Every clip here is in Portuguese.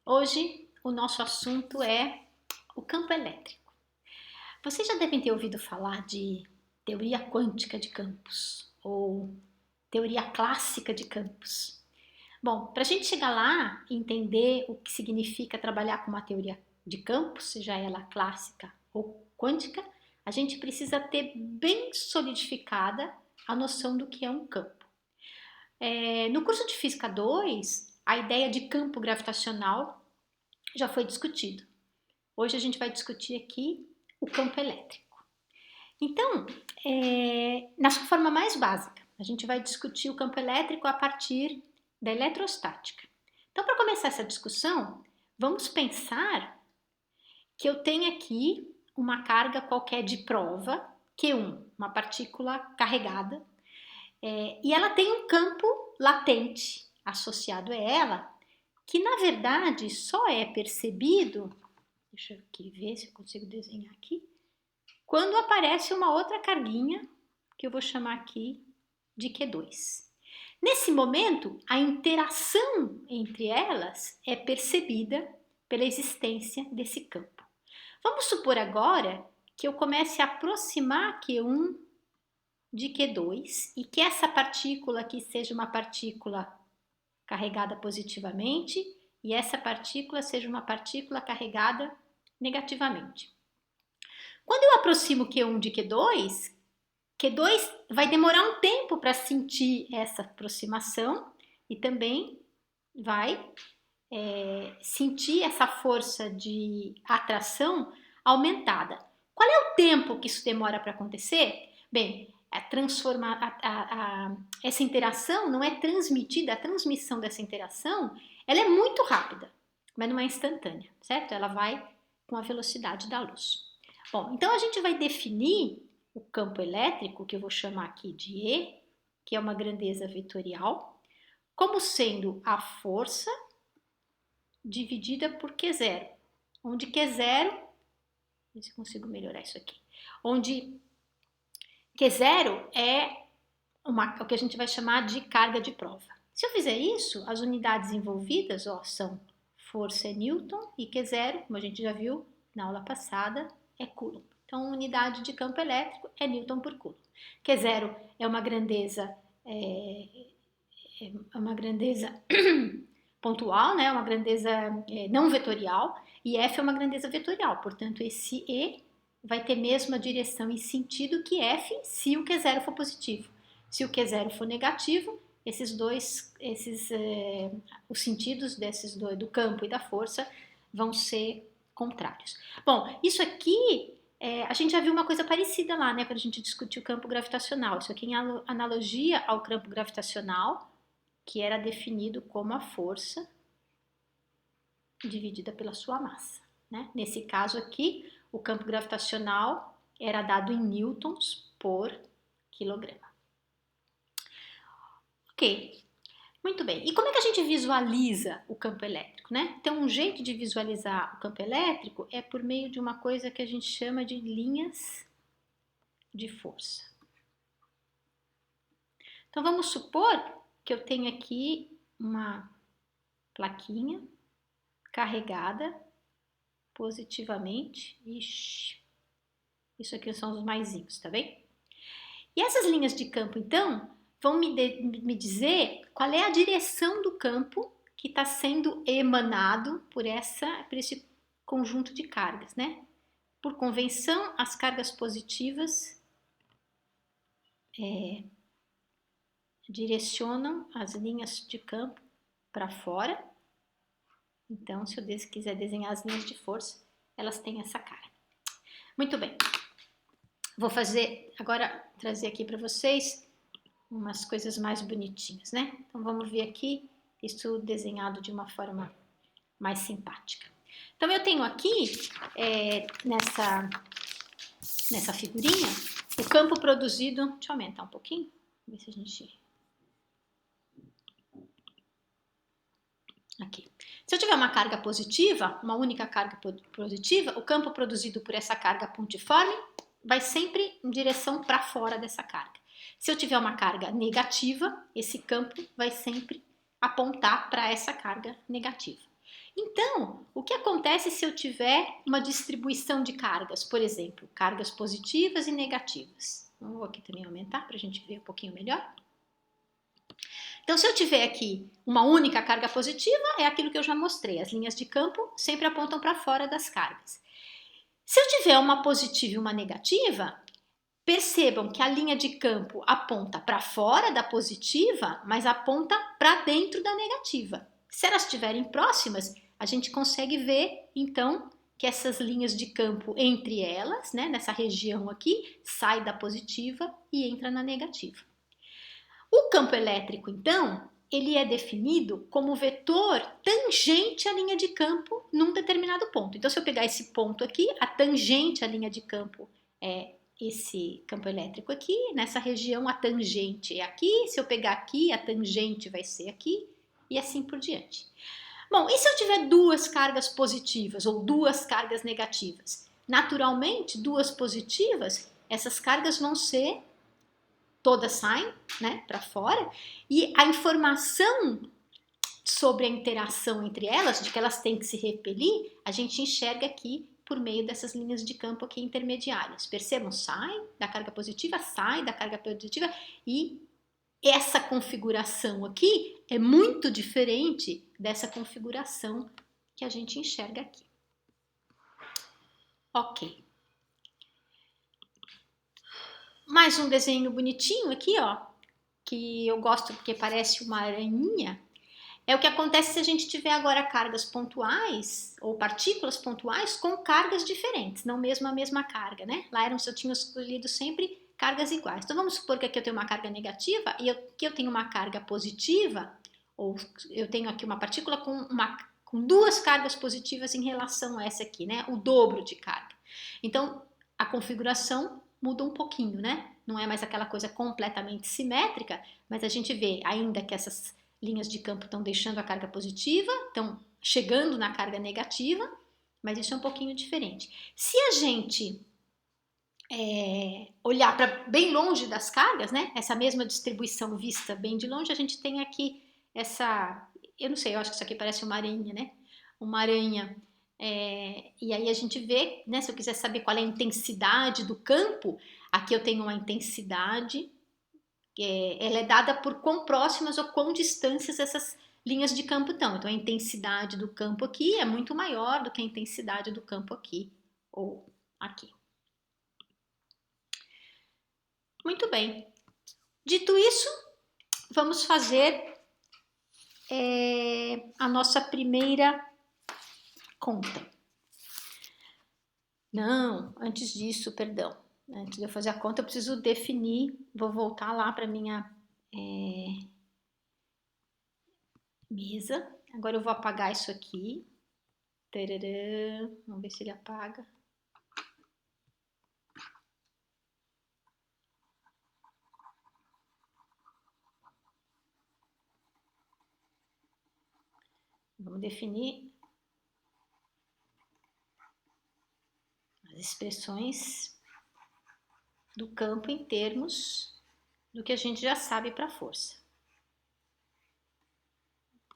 Hoje o nosso assunto é o campo elétrico. Vocês já devem ter ouvido falar de teoria quântica de campos ou teoria clássica de campos. Bom, para a gente chegar lá e entender o que significa trabalhar com uma teoria de campos, seja ela clássica ou quântica, a gente precisa ter bem solidificada a noção do que é um campo. No curso de Física 2, a ideia de campo gravitacional já foi discutido. Hoje a gente vai discutir aqui o campo elétrico. Então, na sua forma mais básica, a gente vai discutir o campo elétrico a partir da eletrostática. Então, para começar essa discussão, vamos pensar que eu tenho aqui uma carga qualquer de prova, Q1, uma partícula carregada, e ela tem um campo latente associado a ela, que na verdade só é percebido, deixa eu aqui ver se eu consigo desenhar aqui, quando aparece uma outra carguinha, que eu vou chamar aqui de Q2. Nesse momento, a interação entre elas é percebida pela existência desse campo. Vamos supor agora que eu comece a aproximar Q1 de Q2 e que essa partícula aqui seja uma partícula carregada positivamente e essa partícula seja uma partícula carregada negativamente. Quando eu aproximo Q1 de Q2, Q2 vai demorar um tempo para sentir essa aproximação e também vai sentir essa força de atração aumentada. Qual é o tempo que isso demora para acontecer? Bem, essa interação não é transmitida, a transmissão dessa interação ela é muito rápida, mas não é instantânea, certo? Ela vai com a velocidade da luz. Bom, então a gente vai definir o campo elétrico, que eu vou chamar aqui de E, que é uma grandeza vetorial, como sendo a força dividida por Q0, onde Q0, ver se eu consigo melhorar isso aqui, onde Q0 é o que a gente vai chamar de carga de prova. Se eu fizer isso, as unidades envolvidas são força é Newton e Q0, como a gente já viu na aula passada, é Coulomb. Então, a unidade de campo elétrico é Newton por Coulomb. Q0 é uma grandeza, pontual, né? Uma grandeza não vetorial, e F é uma grandeza vetorial. Portanto, esse E vai ter mesmo a direção e sentido que F se o Q0 for positivo. Se o Q0 for negativo, os sentidos do campo e da força vão ser contrários. Bom, isso aqui, a gente já viu uma coisa parecida lá, né, quando a gente discutiu o campo gravitacional. Isso aqui em analogia ao campo gravitacional, que era definido como a força dividida pela sua massa, né? Nesse caso aqui, o campo gravitacional era dado em newtons por quilograma. Ok, muito bem. E como é que a gente visualiza o campo elétrico, né? Então, um jeito de visualizar o campo elétrico é por meio de uma coisa que a gente chama de linhas de força. Então, vamos supor que eu tenho aqui uma plaquinha carregada positivamente. Ixi, isso aqui são os maisinhos, tá bem? E essas linhas de campo, então, vão me dizer qual é a direção do campo que está sendo emanado por esse conjunto de cargas, né? Por convenção, as cargas positivas direcionam as linhas de campo para fora. Então, se eu quiser desenhar as linhas de força, elas têm essa cara. Muito bem. Vou trazer aqui para vocês umas coisas mais bonitinhas, né? Então, vamos ver aqui isso desenhado de uma forma mais simpática. Então, eu tenho aqui, nessa figurinha, o campo produzido... Deixa eu aumentar um pouquinho, ver se a gente... Aqui. Se eu tiver uma carga positiva, uma única carga positiva, o campo produzido por essa carga pontiforme vai sempre em direção para fora dessa carga. Se eu tiver uma carga negativa, esse campo vai sempre apontar para essa carga negativa. Então, o que acontece se eu tiver uma distribuição de cargas, por exemplo, cargas positivas e negativas? Vou aqui também aumentar para a gente ver um pouquinho melhor. Então, se eu tiver aqui uma única carga positiva, é aquilo que eu já mostrei, as linhas de campo sempre apontam para fora das cargas. Se eu tiver uma positiva e uma negativa, percebam que a linha de campo aponta para fora da positiva, mas aponta para dentro da negativa. Se elas estiverem próximas, a gente consegue ver, então, que essas linhas de campo entre elas, né, nessa região aqui, sai da positiva e entra na negativa. O campo elétrico, então, ele é definido como vetor tangente à linha de campo num determinado ponto. Então, se eu pegar esse ponto aqui, a tangente à linha de campo é esse campo elétrico aqui, nessa região a tangente é aqui, se eu pegar aqui, a tangente vai ser aqui, e assim por diante. Bom, e se eu tiver duas cargas positivas ou duas cargas negativas? Naturalmente, duas positivas, essas cargas vão ser todas saem, né, para fora, e a informação sobre a interação entre elas, de que elas têm que se repelir, a gente enxerga aqui por meio dessas linhas de campo aqui intermediárias. Percebam, sai da carga positiva, sai da carga positiva, e essa configuração aqui é muito diferente dessa configuração que a gente enxerga aqui. Ok. Mais um desenho bonitinho aqui, ó, que eu gosto porque parece uma aranhinha. É o que acontece se a gente tiver agora cargas pontuais ou partículas pontuais com cargas diferentes, não mesmo a mesma carga, né? Lá eu tinha escolhido sempre cargas iguais. Então vamos supor que aqui eu tenho uma carga negativa e aqui eu tenho uma carga positiva, ou eu tenho aqui uma partícula com duas cargas positivas em relação a essa aqui, né? O dobro de carga. Então a configuração muda um pouquinho, né? Não é mais aquela coisa completamente simétrica, mas a gente vê ainda que essas linhas de campo estão deixando a carga positiva, estão chegando na carga negativa, mas isso é um pouquinho diferente. Se a gente olhar para bem longe das cargas, né, essa mesma distribuição vista bem de longe, a gente tem aqui essa, eu não sei, eu acho que isso aqui parece uma aranha, né? Uma aranha. E aí a gente vê, né, se eu quiser saber qual é a intensidade do campo, aqui eu tenho uma intensidade, ela é dada por quão próximas ou quão distantes essas linhas de campo estão. Então a intensidade do campo aqui é muito maior do que a intensidade do campo aqui ou aqui. Muito bem. Dito isso, vamos fazer a nossa primeira conta. Não, antes disso, perdão. Antes de eu fazer a conta, eu preciso definir. Vou voltar lá para minha mesa. Agora eu vou apagar isso aqui. Tarará. Vamos ver se ele apaga. Vamos definir as expressões do campo em termos do que a gente já sabe para a força.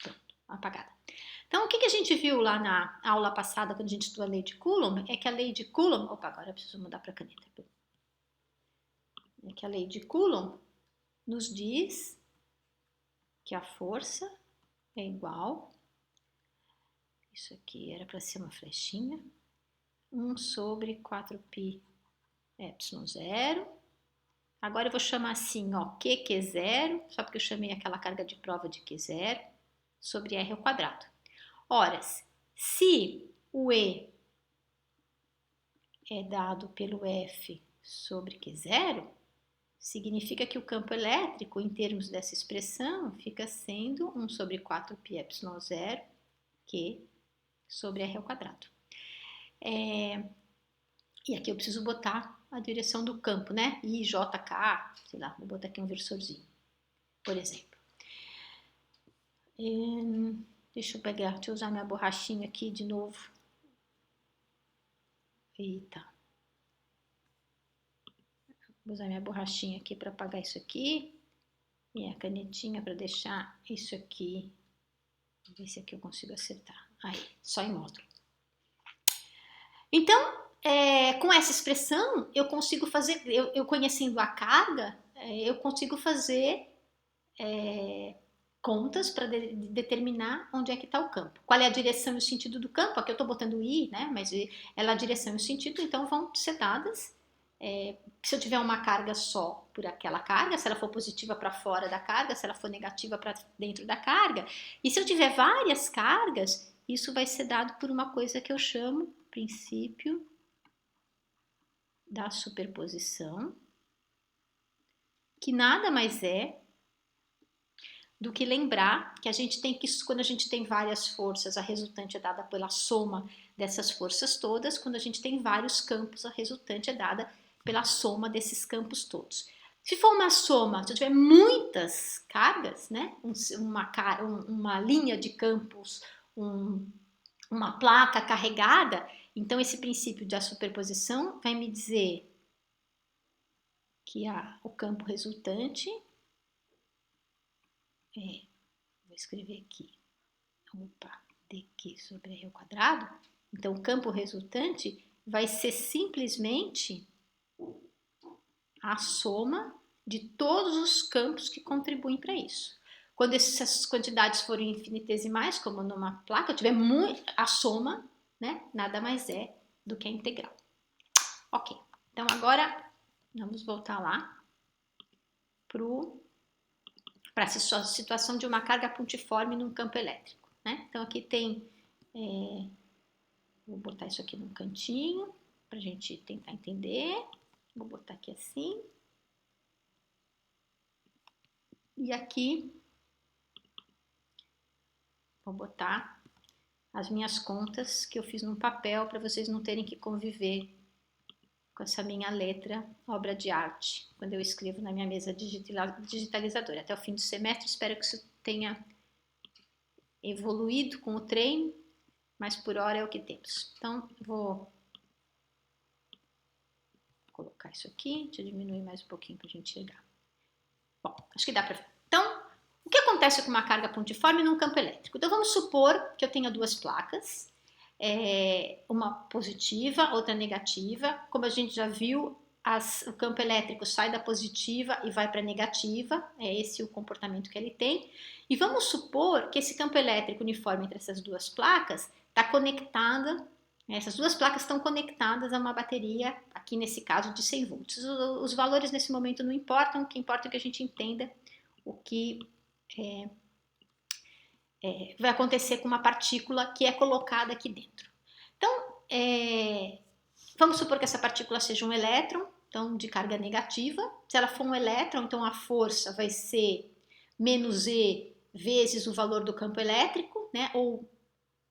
Pronto, apagada. Então, o que a gente viu lá na aula passada, quando a gente estudou a lei de Coulomb, é que a lei de Coulomb... Opa, agora eu preciso mudar para a caneta. É que a lei de Coulomb nos diz que a força é igual... Isso aqui era para ser uma flechinha. 1 sobre 4π epsilon zero. Agora eu vou chamar assim, ó, Q0, só porque eu chamei aquela carga de prova de Q0, sobre R ao quadrado. Ora, se o E é dado pelo F sobre Q0, significa que o campo elétrico, em termos dessa expressão, fica sendo 1 sobre 4π epsilon zero, Q sobre R ao quadrado. E aqui eu preciso botar a direção do campo, né? IJK, sei lá, vou botar aqui um versorzinho, por exemplo. Deixa eu usar minha borrachinha aqui de novo. Eita. Vou usar minha borrachinha aqui para apagar isso aqui. Minha canetinha para deixar isso aqui Vou ver se aqui eu consigo acertar. Aí, só em módulo. Então, com essa expressão, eu consigo fazer, eu conhecendo a carga, eu consigo fazer contas para determinar onde é que está o campo. Qual é a direção e o sentido do campo? Aqui eu estou botando I, né? Mas ela é a direção e o sentido, então vão ser dadas. Se eu tiver uma carga só por aquela carga, se ela for positiva para fora da carga, se ela for negativa para dentro da carga. E se eu tiver várias cargas, isso vai ser dado por uma coisa que eu chamo princípio da superposição, que nada mais é do que lembrar que a gente tem que, quando a gente tem várias forças, a resultante é dada pela soma dessas forças todas, quando a gente tem vários campos, a resultante é dada pela soma desses campos todos. Se for uma soma, se eu tiver muitas cargas, né, uma linha de campos, uma placa carregada, então esse princípio da superposição vai me dizer que o campo resultante vou escrever aqui, dq sobre r ao quadrado, então o campo resultante vai ser simplesmente a soma de todos os campos que contribuem para isso. Quando essas quantidades forem infinitesimais, como numa placa, eu tiver a soma, né, nada mais é do que a integral. Ok, então agora vamos voltar lá para essa situação de uma carga pontiforme num campo elétrico, né? Então aqui tem, vou botar isso aqui num cantinho para a gente tentar entender. Vou botar aqui assim. E aqui vou botar as minhas contas que eu fiz num papel para vocês não terem que conviver com essa minha letra, obra de arte, quando eu escrevo na minha mesa digitalizadora. Até o fim do semestre, espero que isso tenha evoluído com o treino, mas por hora é o que temos. Então, vou colocar isso aqui, deixa eu diminuir mais um pouquinho para a gente chegar. Bom, acho que dá para ver. Então, o que acontece com uma carga pontiforme num campo elétrico? Então, vamos supor que eu tenha duas placas, uma positiva, outra negativa. Como a gente já viu, o campo elétrico sai da positiva e vai para a negativa, é esse o comportamento que ele tem. E vamos supor que esse campo elétrico uniforme entre essas duas placas está conectada, essas duas placas estão conectadas a uma bateria, aqui nesse caso de 100 volts. Os valores nesse momento não importam, o que importa é que a gente entenda o que vai acontecer com uma partícula que é colocada aqui dentro. Então, vamos supor que essa partícula seja um elétron, então de carga negativa. Se ela for um elétron, então a força vai ser menos E vezes o valor do campo elétrico, né? Ou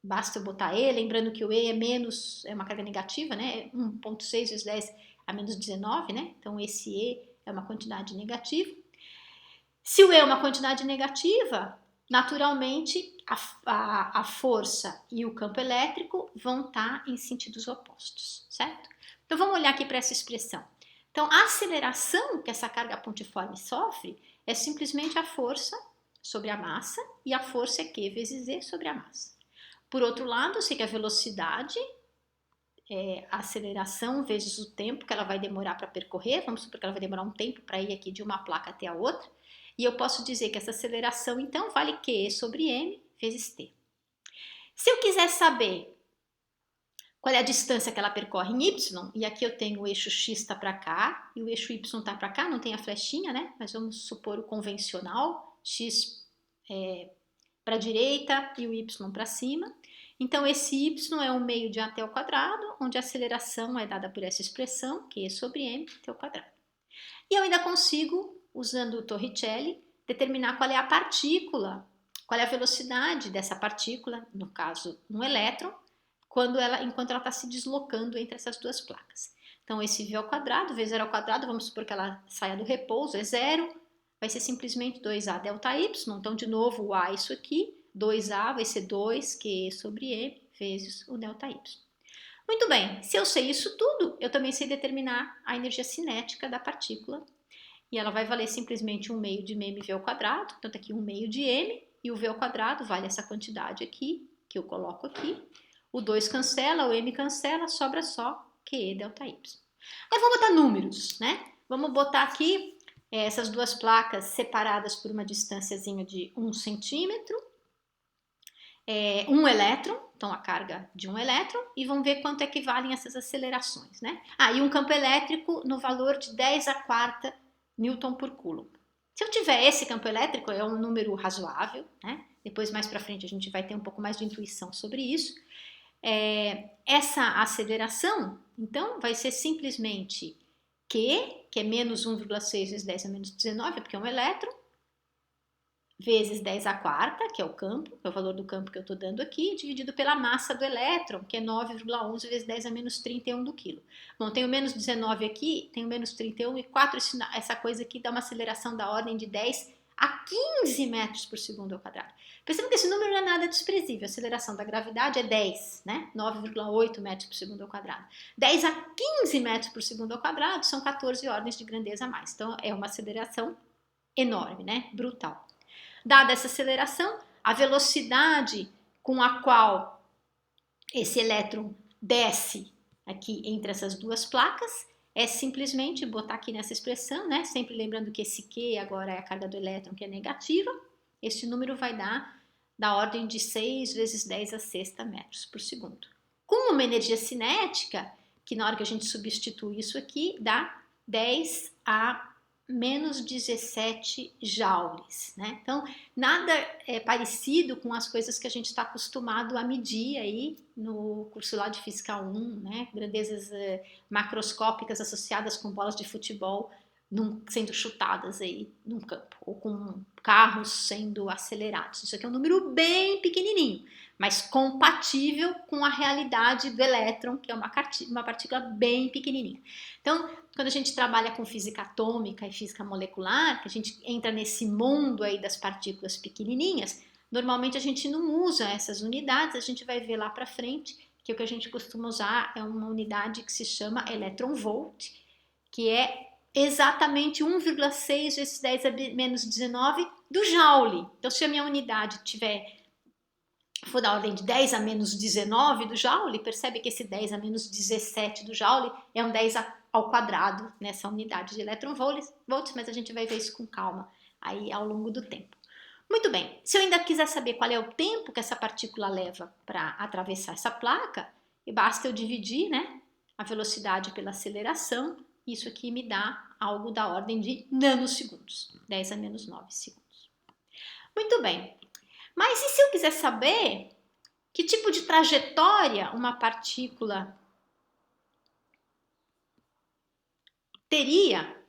basta eu botar E, lembrando que o E é uma carga negativa, né? 1,6 vezes 10 a menos 19, né? Então esse E é uma quantidade negativa. Se o E é uma quantidade negativa, naturalmente a força e o campo elétrico vão estar em sentidos opostos, certo? Então vamos olhar aqui para essa expressão. Então a aceleração que essa carga pontiforme sofre é simplesmente a força sobre a massa, e a força é Q vezes E sobre a massa. Por outro lado, eu sei que a velocidade é a aceleração vezes o tempo que ela vai demorar para percorrer. Vamos supor que ela vai demorar um tempo para ir aqui de uma placa até a outra. E eu posso dizer que essa aceleração, então, vale Q sobre M vezes T. Se eu quiser saber qual é a distância que ela percorre em Y, e aqui eu tenho o eixo X está para cá, e o eixo Y está para cá, não tem a flechinha, né? Mas vamos supor o convencional, X para a direita e o Y para cima. Então, esse Y é um meio de AT ao quadrado, onde a aceleração é dada por essa expressão, Q sobre M, T ao quadrado. E eu ainda consigo, usando o Torricelli, determinar qual é a partícula, qual é a velocidade dessa partícula, no caso, um elétron, enquanto ela está se deslocando entre essas duas placas. Então, esse V ao quadrado, V zero ao quadrado, vamos supor que ela saia do repouso, é zero, vai ser simplesmente 2A delta Y, então, de novo, o A é isso aqui, 2A vai ser 2Q sobre M vezes o delta Y. Muito bem, se eu sei isso tudo, eu também sei determinar a energia cinética da partícula, e ela vai valer simplesmente 1 meio de mv ao quadrado, então tá aqui 1 meio de m, e o v ao quadrado vale essa quantidade aqui, que eu coloco aqui. O 2 cancela, o m cancela, sobra só QE delta y. Agora vamos botar números, né? Vamos botar aqui essas duas placas separadas por uma distânciazinha de 1 centímetro. Um elétron, então a carga de um elétron, e vamos ver quanto é que valem essas acelerações, né? E um campo elétrico no valor de 10 a quarta Newton por Coulomb. Se eu tiver esse campo elétrico, é um número razoável, né? Depois, mais para frente, a gente vai ter um pouco mais de intuição sobre isso. Essa aceleração, então, vai ser simplesmente Q, que é menos 1,6 vezes 10 a menos 19, porque é um elétron, vezes 10 a quarta, que é o campo, é o valor do campo que eu estou dando aqui, dividido pela massa do elétron, que é 9,11 vezes 10 a menos 31 do quilo. Bom, tenho menos 19 aqui, tenho menos 31 e 4, essa coisa aqui dá uma aceleração da ordem de 10 a 15 metros por segundo ao quadrado. Percebam que esse número não é nada desprezível, a aceleração da gravidade é 10, né? 9,8 metros por segundo ao quadrado. 10 a 15 metros por segundo ao quadrado são 14 ordens de grandeza a mais, então é uma aceleração enorme, né? Brutal. Dada essa aceleração, a velocidade com a qual esse elétron desce aqui entre essas duas placas é simplesmente botar aqui nessa expressão, né? Sempre lembrando que esse Q agora é a carga do elétron, que é negativa. Esse número vai dar da ordem de 6 vezes 10 a sexta metros por segundo. Com uma energia cinética, que na hora que a gente substitui isso aqui, dá 10 a menos 17 joules, né? Então, nada é parecido com as coisas que a gente está acostumado a medir aí no curso lá de Física 1, né? Grandezas macroscópicas associadas com bolas de futebol sendo chutadas aí num campo, ou com carros sendo acelerados. Isso aqui é um número bem pequenininho, mas compatível com a realidade do elétron, que é uma partícula bem pequenininha. Então, quando a gente trabalha com física atômica e física molecular, que a gente entra nesse mundo aí das partículas pequenininhas, normalmente a gente não usa essas unidades, a gente vai ver lá para frente que o que a gente costuma usar é uma unidade que se chama electron-volt, que é exatamente 1,6 vezes 10 a menos 19 do joule. Então, se a minha unidade for da ordem de 10 a menos 19 do joule, percebe que esse 10 a menos 17 do joule é um 10 ao quadrado nessa unidade de electron-volts, mas a gente vai ver isso com calma aí ao longo do tempo. Muito bem, se eu ainda quiser saber qual é o tempo que essa partícula leva para atravessar essa placa, basta eu dividir, né, a velocidade pela aceleração. Isso aqui me dá algo da ordem de nanosegundos, 10 a menos 9 segundos. Muito bem, mas e se eu quiser saber que tipo de trajetória uma partícula teria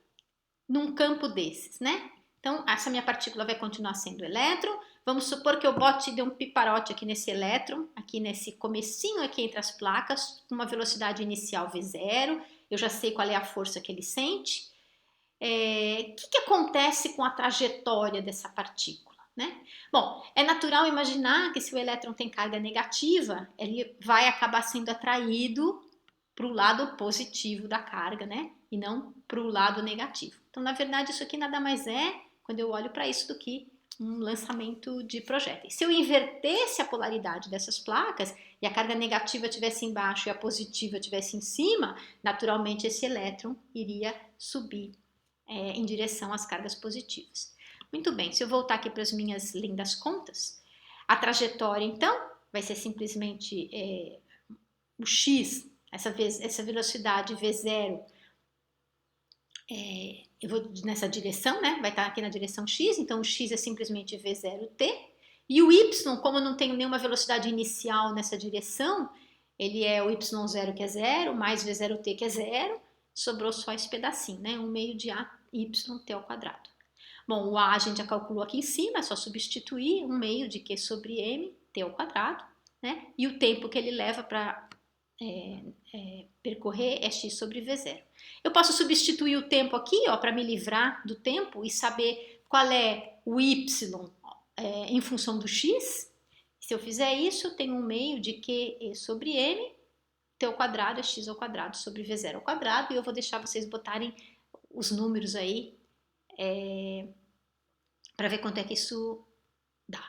num campo desses, né? Então, essa minha partícula vai continuar sendo elétron. Vamos supor que eu dê um piparote aqui nesse elétron, aqui nesse comecinho aqui entre as placas, com uma velocidade inicial V0. Eu já sei qual é a força que ele sente. O que acontece com a trajetória dessa partícula, né? Bom, é natural imaginar que se o elétron tem carga negativa, ele vai acabar sendo atraído para o lado positivo da carga, né? E não para o lado negativo. Então, na verdade, isso aqui nada mais é, quando eu olho para isso, do que um lançamento de projéteis. Se eu invertesse a polaridade dessas placas e a carga negativa estivesse embaixo e a positiva estivesse em cima, naturalmente esse elétron iria subir em direção às cargas positivas. Muito bem, se eu voltar aqui para as minhas lindas contas, a trajetória, então, vai ser simplesmente o x, essa velocidade v0, eu vou nessa direção, né? Vai estar aqui na direção x, então o x é simplesmente v0t, e o y, como eu não tenho nenhuma velocidade inicial nessa direção, ele é o y0 que é 0, mais v0t que é 0, sobrou só esse pedacinho, né? 1 meio de a yt ao quadrado. Bom, o a a gente já calculou aqui em cima, é só substituir 1 meio de q sobre m, t ao quadrado, né? E o tempo que ele leva para percorrer é x sobre v0. Eu posso substituir o tempo aqui, ó, para me livrar do tempo e saber qual é o y em função do x. Se eu fizer isso, eu tenho 1 meio de q sobre m, t ao quadrado é x ao quadrado sobre v0 ao quadrado, e eu vou deixar vocês botarem os números aí para ver quanto é que isso dá.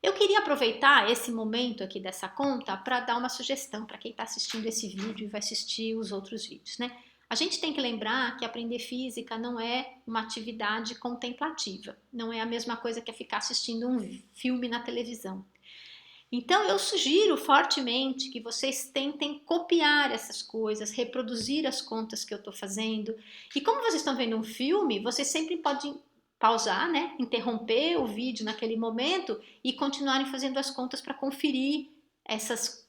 Eu queria aproveitar esse momento aqui dessa conta para dar uma sugestão para quem está assistindo esse vídeo e vai assistir os outros vídeos, né? A gente tem que lembrar que aprender física não é uma atividade contemplativa, não é a mesma coisa que ficar assistindo um filme na televisão. Então eu sugiro fortemente que vocês tentem copiar essas coisas, reproduzir as contas que eu estou fazendo. E como vocês estão vendo um filme, vocês sempre podem pausar, né? Interromper o vídeo naquele momento e continuarem fazendo as contas para conferir esses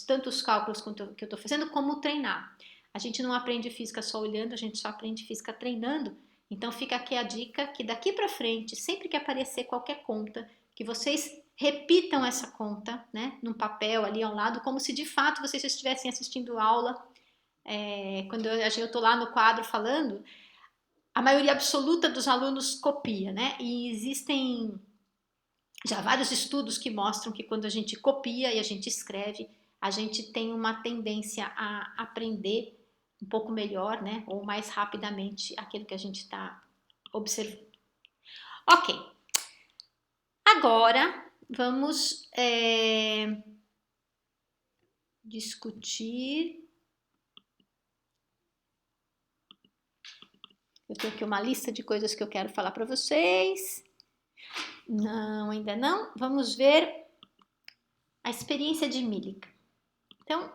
tantos cálculos que eu estou fazendo, como treinar. A gente não aprende física só olhando, a gente só aprende física treinando. Então fica aqui a dica que daqui para frente, sempre que aparecer qualquer conta, que vocês repitam essa conta, né, num papel ali ao lado, como se de fato vocês estivessem assistindo aula. Quando eu estou lá no quadro falando, a maioria absoluta dos alunos copia, né? E existem já vários estudos que mostram que quando a gente copia e a gente escreve, a gente tem uma tendência a aprender um pouco melhor, né? Ou mais rapidamente aquilo que a gente está observando. Ok. Agora vamos discutir. Eu tenho aqui uma lista de coisas que eu quero falar para vocês. Não, ainda não. Vamos ver a experiência de Millikan. Então,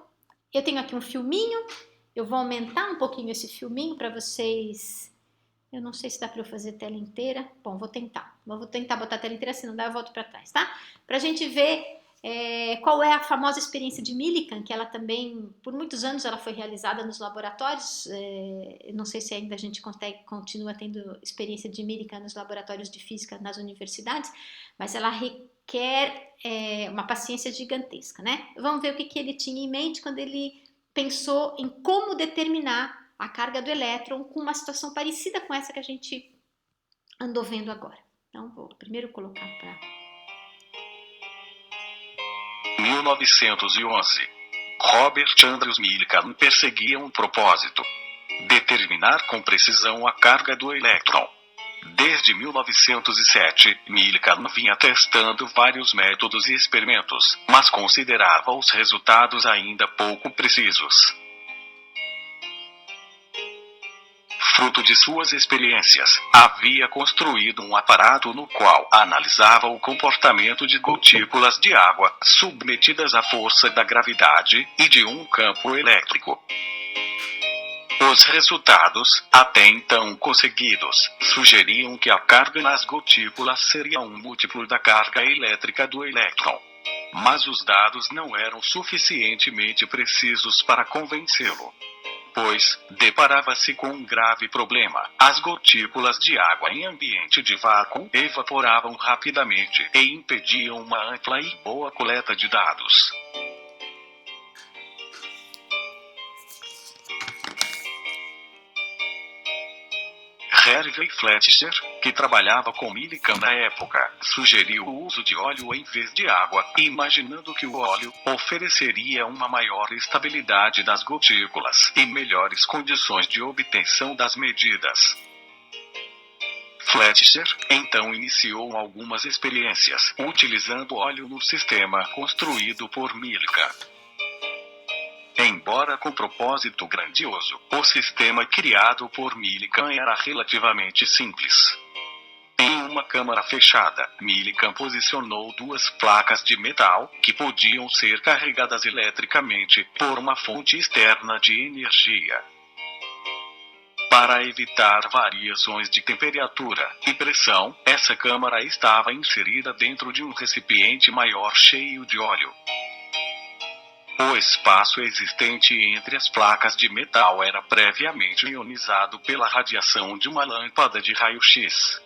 eu tenho aqui um filminho. Eu vou aumentar um pouquinho esse filminho para vocês. Eu não sei se dá para eu fazer tela inteira. Bom, vou tentar. Vou tentar botar a tela inteira, se não dá eu volto para trás, tá? Para a gente ver qual é a famosa experiência de Millikan, que ela também, por muitos anos, ela foi realizada nos laboratórios. Não sei se ainda a gente continua tendo experiência de Millikan nos laboratórios de física nas universidades, mas ela requer uma paciência gigantesca, né? Vamos ver o que ele tinha em mente quando ele pensou em como determinar a carga do elétron com uma situação parecida com essa que a gente andou vendo agora. Então, vou primeiro colocar para 1911. Robert Andrews Millikan perseguia um propósito: determinar com precisão a carga do elétron. Desde 1907, Millikan vinha testando vários métodos e experimentos, mas considerava os resultados ainda pouco precisos. Fruto de suas experiências, havia construído um aparato no qual analisava o comportamento de gotículas de água submetidas à força da gravidade e de um campo elétrico. Os resultados, até então conseguidos, sugeriam que a carga nas gotículas seria um múltiplo da carga elétrica do elétron. Mas os dados não eram suficientemente precisos para convencê-lo, pois deparava-se com um grave problema: as gotículas de água em ambiente de vácuo evaporavam rapidamente e impediam uma ampla e boa coleta de dados. Harvey Fletcher, que trabalhava com Millikan na época, sugeriu o uso de óleo em vez de água, imaginando que o óleo ofereceria uma maior estabilidade das gotículas e melhores condições de obtenção das medidas. Fletcher então iniciou algumas experiências, utilizando óleo no sistema construído por Millikan. Embora com propósito grandioso, o sistema criado por Millikan era relativamente simples. Em uma câmara fechada, Millikan posicionou duas placas de metal que podiam ser carregadas eletricamente por uma fonte externa de energia. Para evitar variações de temperatura e pressão, essa câmara estava inserida dentro de um recipiente maior cheio de óleo. O espaço existente entre as placas de metal era previamente ionizado pela radiação de uma lâmpada de raio-x,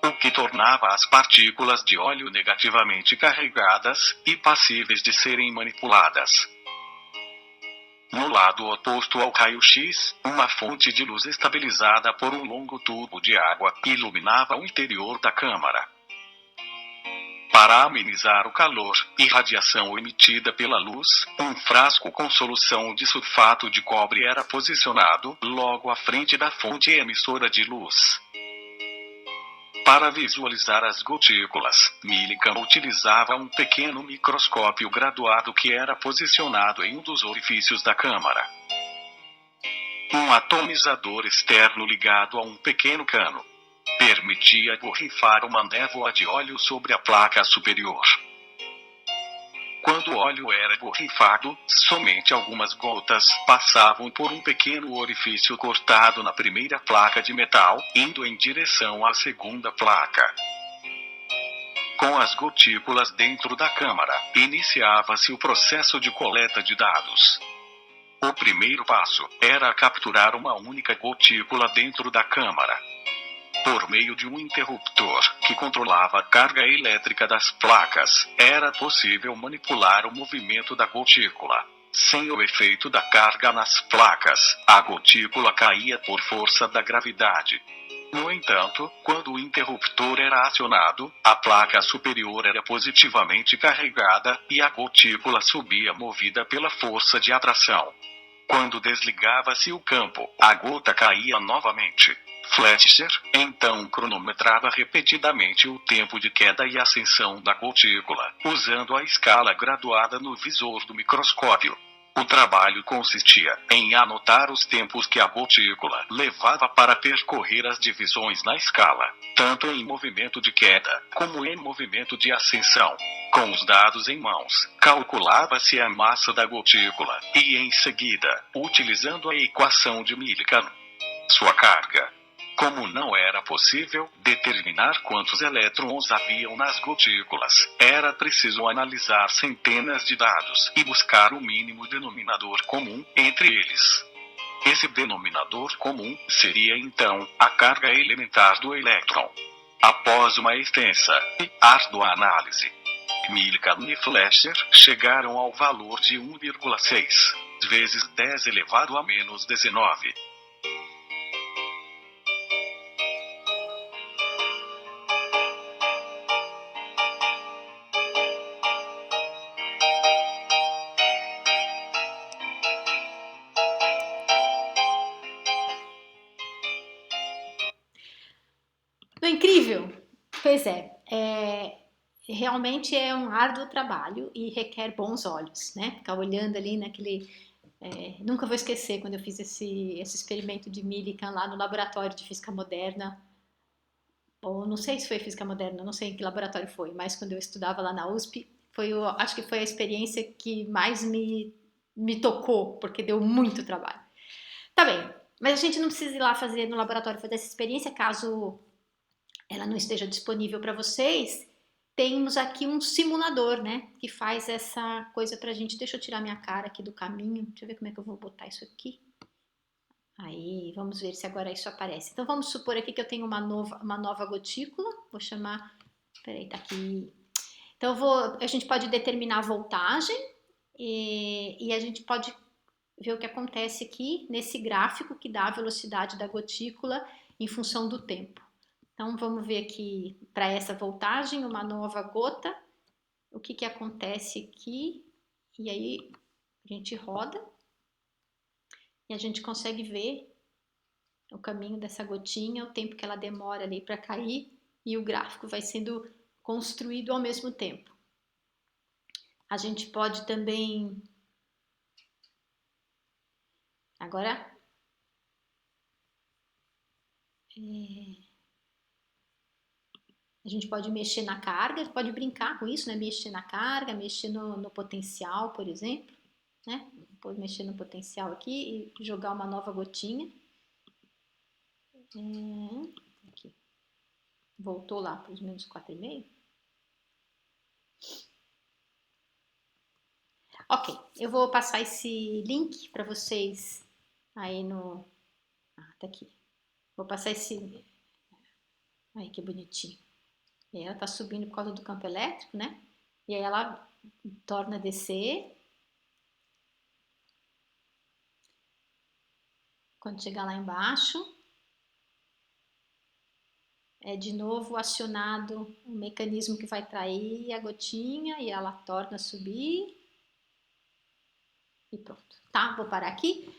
o que tornava as partículas de óleo negativamente carregadas e passíveis de serem manipuladas. No lado oposto ao raio-x, uma fonte de luz estabilizada por um longo tubo de água iluminava o interior da câmara. Para amenizar o calor e radiação emitida pela luz, um frasco com solução de sulfato de cobre era posicionado logo à frente da fonte emissora de luz. Para visualizar as gotículas, Millikan utilizava um pequeno microscópio graduado que era posicionado em um dos orifícios da câmara. Um atomizador externo ligado a um pequeno cano permitia borrifar uma névoa de óleo sobre a placa superior. Quando o óleo era borrifado, somente algumas gotas passavam por um pequeno orifício cortado na primeira placa de metal, indo em direção à segunda placa. Com as gotículas dentro da câmara, iniciava-se o processo de coleta de dados. O primeiro passo era capturar uma única gotícula dentro da câmara. Por meio de um interruptor que controlava a carga elétrica das placas, era possível manipular o movimento da gotícula. Sem o efeito da carga nas placas, a gotícula caía por força da gravidade. No entanto, quando o interruptor era acionado, a placa superior era positivamente carregada e a gotícula subia movida pela força de atração. Quando desligava-se o campo, a gota caía novamente. Fletcher, então, cronometrava repetidamente o tempo de queda e ascensão da gotícula, usando a escala graduada no visor do microscópio. O trabalho consistia em anotar os tempos que a gotícula levava para percorrer as divisões na escala, tanto em movimento de queda como em movimento de ascensão. Com os dados em mãos, calculava-se a massa da gotícula e, em seguida, utilizando a equação de Millikan, sua carga. Como não era possível determinar quantos elétrons haviam nas gotículas, era preciso analisar centenas de dados e buscar o mínimo denominador comum entre eles. Esse denominador comum seria então a carga elementar do elétron. Após uma extensa e árdua análise, Millikan e Fletcher chegaram ao valor de 1,6 vezes 10 elevado a menos 19. Não é incrível? Pois realmente é um árduo trabalho e requer bons olhos, né? Ficar olhando ali naquele... nunca vou esquecer quando eu fiz esse experimento de Millikan lá no laboratório de física moderna, ou não sei se foi física moderna, não sei em que laboratório foi, mas quando eu estudava lá na USP, acho que foi a experiência que mais me tocou, porque deu muito trabalho. Tá bem, mas a gente não precisa ir lá fazer no laboratório fazer essa experiência, caso ela não esteja disponível para vocês. Temos aqui um simulador, né, que faz essa coisa pra gente. Deixa eu tirar minha cara aqui do caminho, deixa eu ver como é que eu vou botar isso aqui. Aí, vamos ver se agora isso aparece. Então, vamos supor aqui que eu tenho uma nova gotícula, vou chamar, peraí, tá aqui. Então, a gente pode determinar a voltagem e a gente pode ver o que acontece aqui nesse gráfico que dá a velocidade da gotícula em função do tempo. Então, vamos ver aqui para essa voltagem, uma nova gota, o que acontece aqui, e aí a gente roda e a gente consegue ver o caminho dessa gotinha, o tempo que ela demora ali para cair, e o gráfico vai sendo construído ao mesmo tempo. A gente pode também... Agora... A gente pode mexer na carga, pode brincar com isso, né? Mexer na carga, mexer no potencial, por exemplo, né? Pode mexer no potencial aqui e jogar uma nova gotinha. Aqui. Voltou lá para os menos 4,5. Ok, eu vou passar esse link para vocês aí no... tá aqui. Vou passar esse... Aí, que bonitinho. E ela tá subindo por causa do campo elétrico, né? E aí ela torna a descer. Quando chegar lá embaixo, é de novo acionado o mecanismo que vai trair a gotinha e ela torna a subir. E pronto, tá? Vou parar aqui.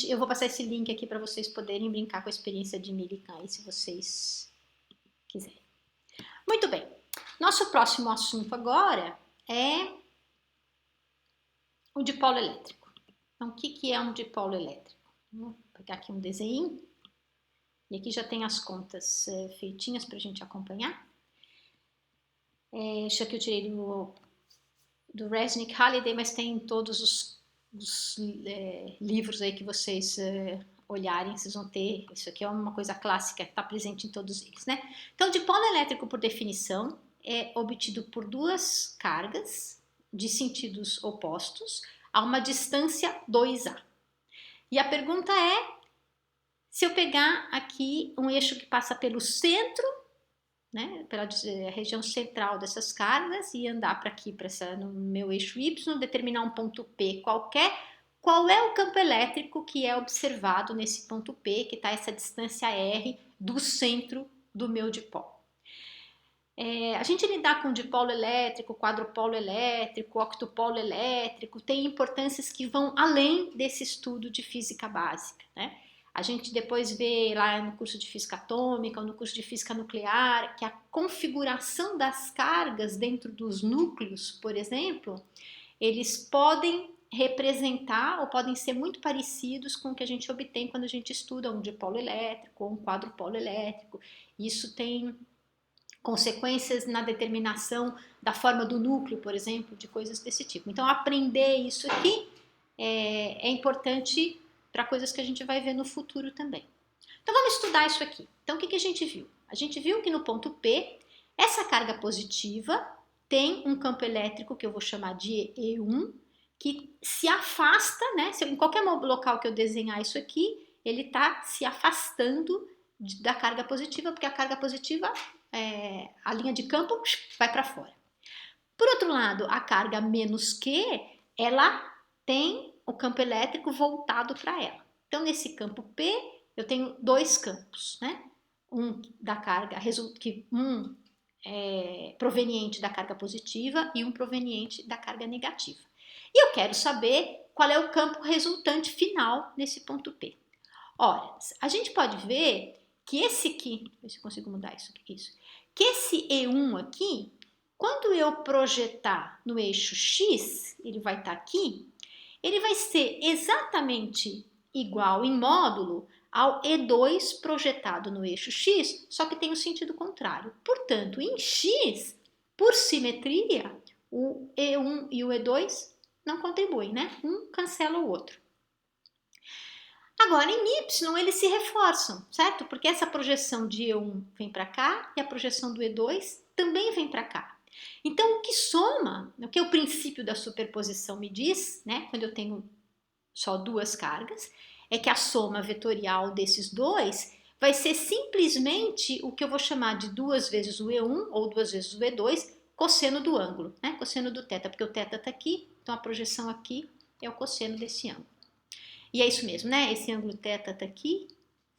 Eu vou passar esse link aqui para vocês poderem brincar com a experiência de Millikan aí, se vocês quiserem. Muito bem. Nosso próximo assunto agora é o dipolo elétrico. Então, o que é um dipolo elétrico? Vou pegar aqui um desenho. E aqui já tem as contas feitinhas para a gente acompanhar. Isso aqui eu tirei do Resnick Halliday, mas tem em todos os livros aí que vocês olharem, vocês vão ter. Isso aqui é uma coisa clássica, está presente em todos eles, né? Então, o dipolo elétrico, por definição, é obtido por duas cargas de sentidos opostos a uma distância 2A. E a pergunta é, se eu pegar aqui um eixo que passa pelo centro, né, pela região central dessas cargas e andar para aqui, no meu eixo Y, determinar um ponto P qualquer, qual é o campo elétrico que é observado nesse ponto P, que está essa distância R do centro do meu dipolo? A gente lidar com dipolo elétrico, quadrupolo elétrico, octupolo elétrico, tem importâncias que vão além desse estudo de física básica, né? A gente depois vê lá no curso de física atômica ou no curso de física nuclear que a configuração das cargas dentro dos núcleos, por exemplo, eles podem representar ou podem ser muito parecidos com o que a gente obtém quando a gente estuda um dipolo elétrico ou um quadrupolo elétrico. Isso tem consequências na determinação da forma do núcleo, por exemplo, de coisas desse tipo. Então, aprender isso aqui é importante para coisas que a gente vai ver no futuro também. Então, vamos estudar isso aqui. Então, o que a gente viu? A gente viu que no ponto P, essa carga positiva tem um campo elétrico que eu vou chamar de E1, que se afasta, né? Em qualquer local que eu desenhar isso aqui, ele está se afastando da carga positiva, porque a carga positiva, a linha de campo vai para fora. Por outro lado, a carga menos Q, ela tem o campo elétrico voltado para ela. Então, nesse campo P, eu tenho dois campos, né? Um da carga, proveniente da carga positiva e um proveniente da carga negativa. E eu quero saber qual é o campo resultante final nesse ponto P. Ora, a gente pode ver que esse aqui, ver se eu consigo mudar isso, que esse E1 aqui, quando eu projetar no eixo X, ele vai estar aqui, ele vai ser exatamente igual em módulo ao E2 projetado no eixo X, só que tem o sentido contrário. Portanto, em X, por simetria, o E1 e o E2 não contribuem, né? Um cancela o outro. Agora, em Y, eles se reforçam, certo? Porque essa projeção de E1 vem para cá e a projeção do E2 também vem para cá. Então, o que soma, o que o princípio da superposição me diz, né, quando eu tenho só duas cargas, é que a soma vetorial desses dois vai ser simplesmente o que eu vou chamar de 2 vezes o E1 ou 2 vezes o E2, cosseno do ângulo, né, cosseno do θ, porque o θ está aqui, então a projeção aqui é o cosseno desse ângulo. E é isso mesmo, né, esse ângulo θ está aqui,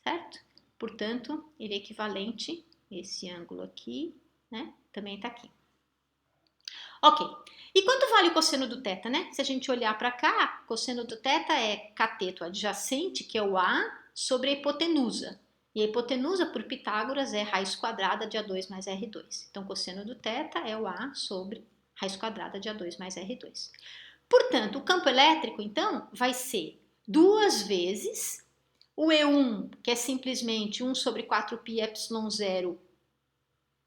certo? Portanto, ele é equivalente, esse ângulo aqui, né, também está aqui. Ok, e quanto vale o cosseno do θ, né? Se a gente olhar para cá, cosseno do θ é cateto adjacente, que é o A, sobre a hipotenusa. E a hipotenusa, por Pitágoras, é raiz quadrada de A2 mais R2. Então, cosseno do θ é o A sobre raiz quadrada de A2 mais R2. Portanto, o campo elétrico, então, vai ser 2 vezes o E1, que é simplesmente 1 sobre 4πε0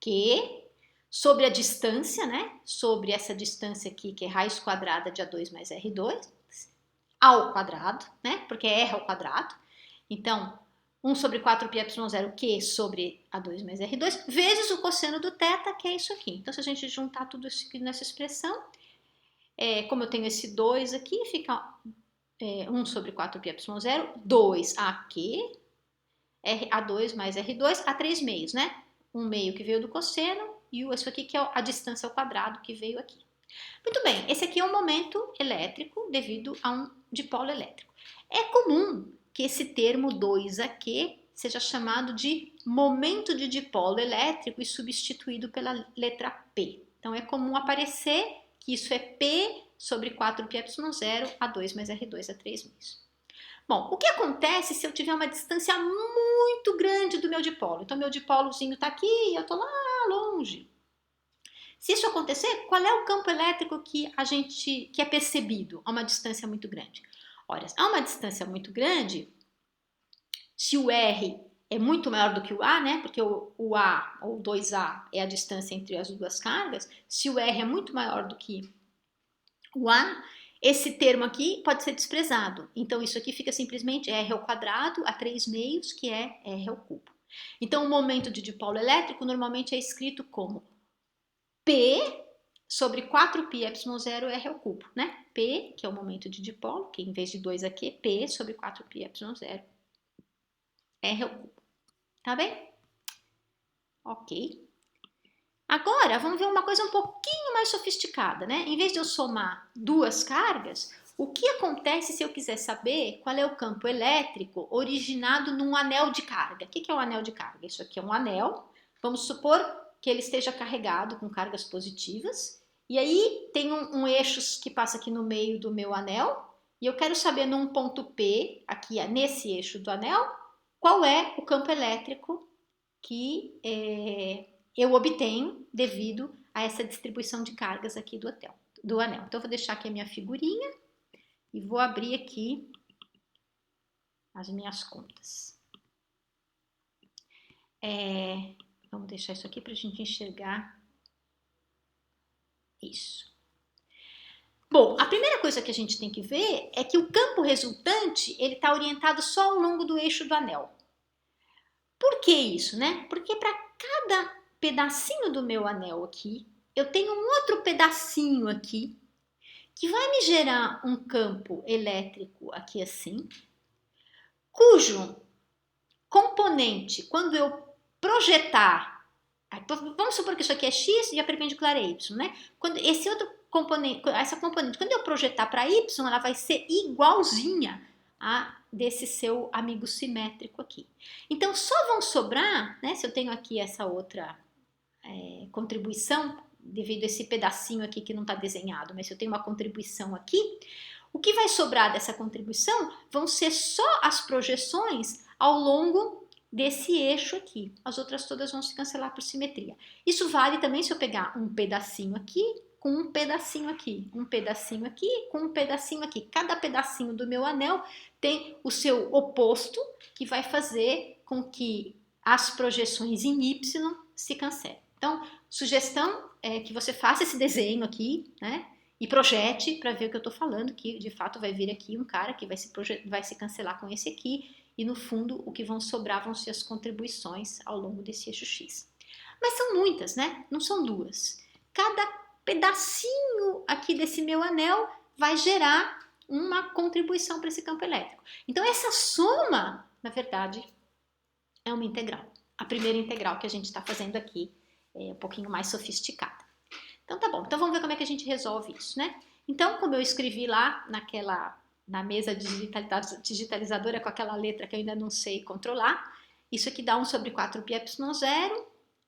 Q, sobre a distância, né? Sobre essa distância aqui, que é raiz quadrada de A2 mais R2, ao quadrado, né? Porque é R ao quadrado. Então, 1 sobre 4πε0 Q sobre A2 mais R2, vezes o cosseno do θ, que é isso aqui. Então, se a gente juntar tudo isso aqui nessa expressão, como eu tenho esse 2 aqui, fica 1 sobre 4πε0, 2AQ, A2 mais R2, a 3 meios, né? 1 meio que veio do cosseno, e isso aqui que é a distância ao quadrado que veio aqui. Muito bem, esse aqui é um momento elétrico devido a um dipolo elétrico. É comum que esse termo 2AQ seja chamado de momento de dipolo elétrico e substituído pela letra P. Então, é comum aparecer que isso é P sobre 4πε0 A2 mais R2 a 3 meios. Bom, o que acontece se eu tiver uma distância muito grande do meu dipolo? Então, meu dipolozinho está aqui e eu estou lá longe. Se isso acontecer, qual é o campo elétrico que é percebido a uma distância muito grande? Ora, a uma distância muito grande, se o R é muito maior do que o A, né? Porque o A ou 2A é a distância entre as duas cargas. Se o R é muito maior do que o A, esse termo aqui pode ser desprezado. Então, isso aqui fica simplesmente R ao quadrado a 3 meios, que é R ao cubo. Então, o momento de dipolo elétrico normalmente é escrito como P sobre 4πε0 R ao cubo, né? P, que é o momento de dipolo, que em vez de 2 aqui é P sobre 4πε0 R ao cubo. Tá bem? Ok. Agora, vamos ver uma coisa um pouquinho mais sofisticada, né? Em vez de eu somar duas cargas, o que acontece se eu quiser saber qual é o campo elétrico originado num anel de carga? O que é um anel de carga? Isso aqui é um anel. Vamos supor que ele esteja carregado com cargas positivas. E aí tem um eixo que passa aqui no meio do meu anel. E eu quero saber num ponto P, aqui nesse eixo do anel, qual é o campo elétrico que eu obtenho devido a essa distribuição de cargas aqui do anel. Então, eu vou deixar aqui a minha figurinha e vou abrir aqui as minhas contas. Vamos deixar isso aqui para a gente enxergar isso. Bom, a primeira coisa que a gente tem que ver é que o campo resultante ele está orientado só ao longo do eixo do anel. Por que isso, né? Porque para cada pedacinho do meu anel aqui, eu tenho um outro pedacinho aqui que vai me gerar um campo elétrico aqui assim, cujo componente, quando eu projetar, vamos supor que isso aqui é x e a perpendicular é y, né? Quando esse outro componente, essa componente, quando eu projetar para y, ela vai ser igualzinha a desse seu amigo simétrico aqui. Então, só vão sobrar, né? Se eu tenho aqui essa outra contribuição, devido a esse pedacinho aqui que não está desenhado, mas se eu tenho uma contribuição aqui, o que vai sobrar dessa contribuição vão ser só as projeções ao longo desse eixo aqui. As outras todas vão se cancelar por simetria. Isso vale também se eu pegar um pedacinho aqui com um pedacinho aqui, um pedacinho aqui com um pedacinho aqui. Cada pedacinho do meu anel tem o seu oposto, que vai fazer com que as projeções em y se cancelem. Então, sugestão é que você faça esse desenho aqui, né? E projete para ver o que eu estou falando, que de fato vai vir aqui um cara que vai se cancelar com esse aqui, e no fundo o que vão sobrar vão ser as contribuições ao longo desse eixo X. Mas são muitas, né? Não são duas. Cada pedacinho aqui desse meu anel vai gerar uma contribuição para esse campo elétrico. Então essa soma, na verdade, é uma integral. A primeira integral que a gente está fazendo aqui é um pouquinho mais sofisticada. Então tá bom, então vamos ver como é que a gente resolve isso, né? Então, como eu escrevi lá na mesa digitalizadora com aquela letra que eu ainda não sei controlar, isso aqui dá 1 sobre 4πε0,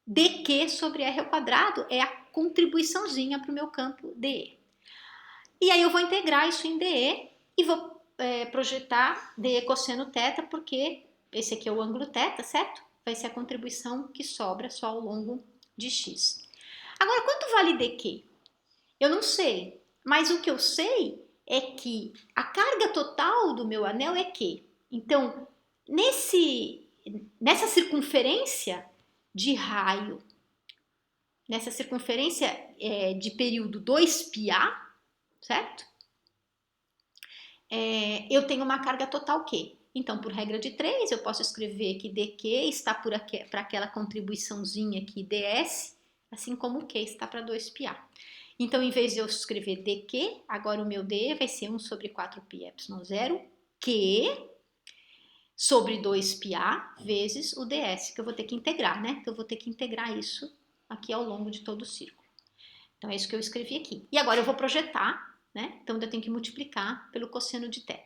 dq sobre r ao quadrado é a contribuiçãozinha para o meu campo dE. E aí eu vou integrar isso em dE e vou projetar dE cosseno θ, porque esse aqui é o ângulo θ, certo? Vai ser a contribuição que sobra só ao longo de x. Agora, quanto vale dq? Eu não sei, mas o que eu sei é que a carga total do meu anel é Q. Então, nessa circunferência de raio, nessa circunferência de período 2πa, certo? Eu tenho uma carga total Q. Então, por regra de 3, eu posso escrever que dq está para aquela contribuiçãozinha aqui ds, assim como o Q está para 2πa. Então, em vez de eu escrever dq, agora o meu d vai ser 1 sobre 4πε0 Q sobre 2πa vezes o ds, que eu vou ter que integrar, né? Então, eu vou ter que integrar isso aqui ao longo de todo o círculo. Então, é isso que eu escrevi aqui. E agora eu vou projetar, né? Então, eu tenho que multiplicar pelo cosseno de θ.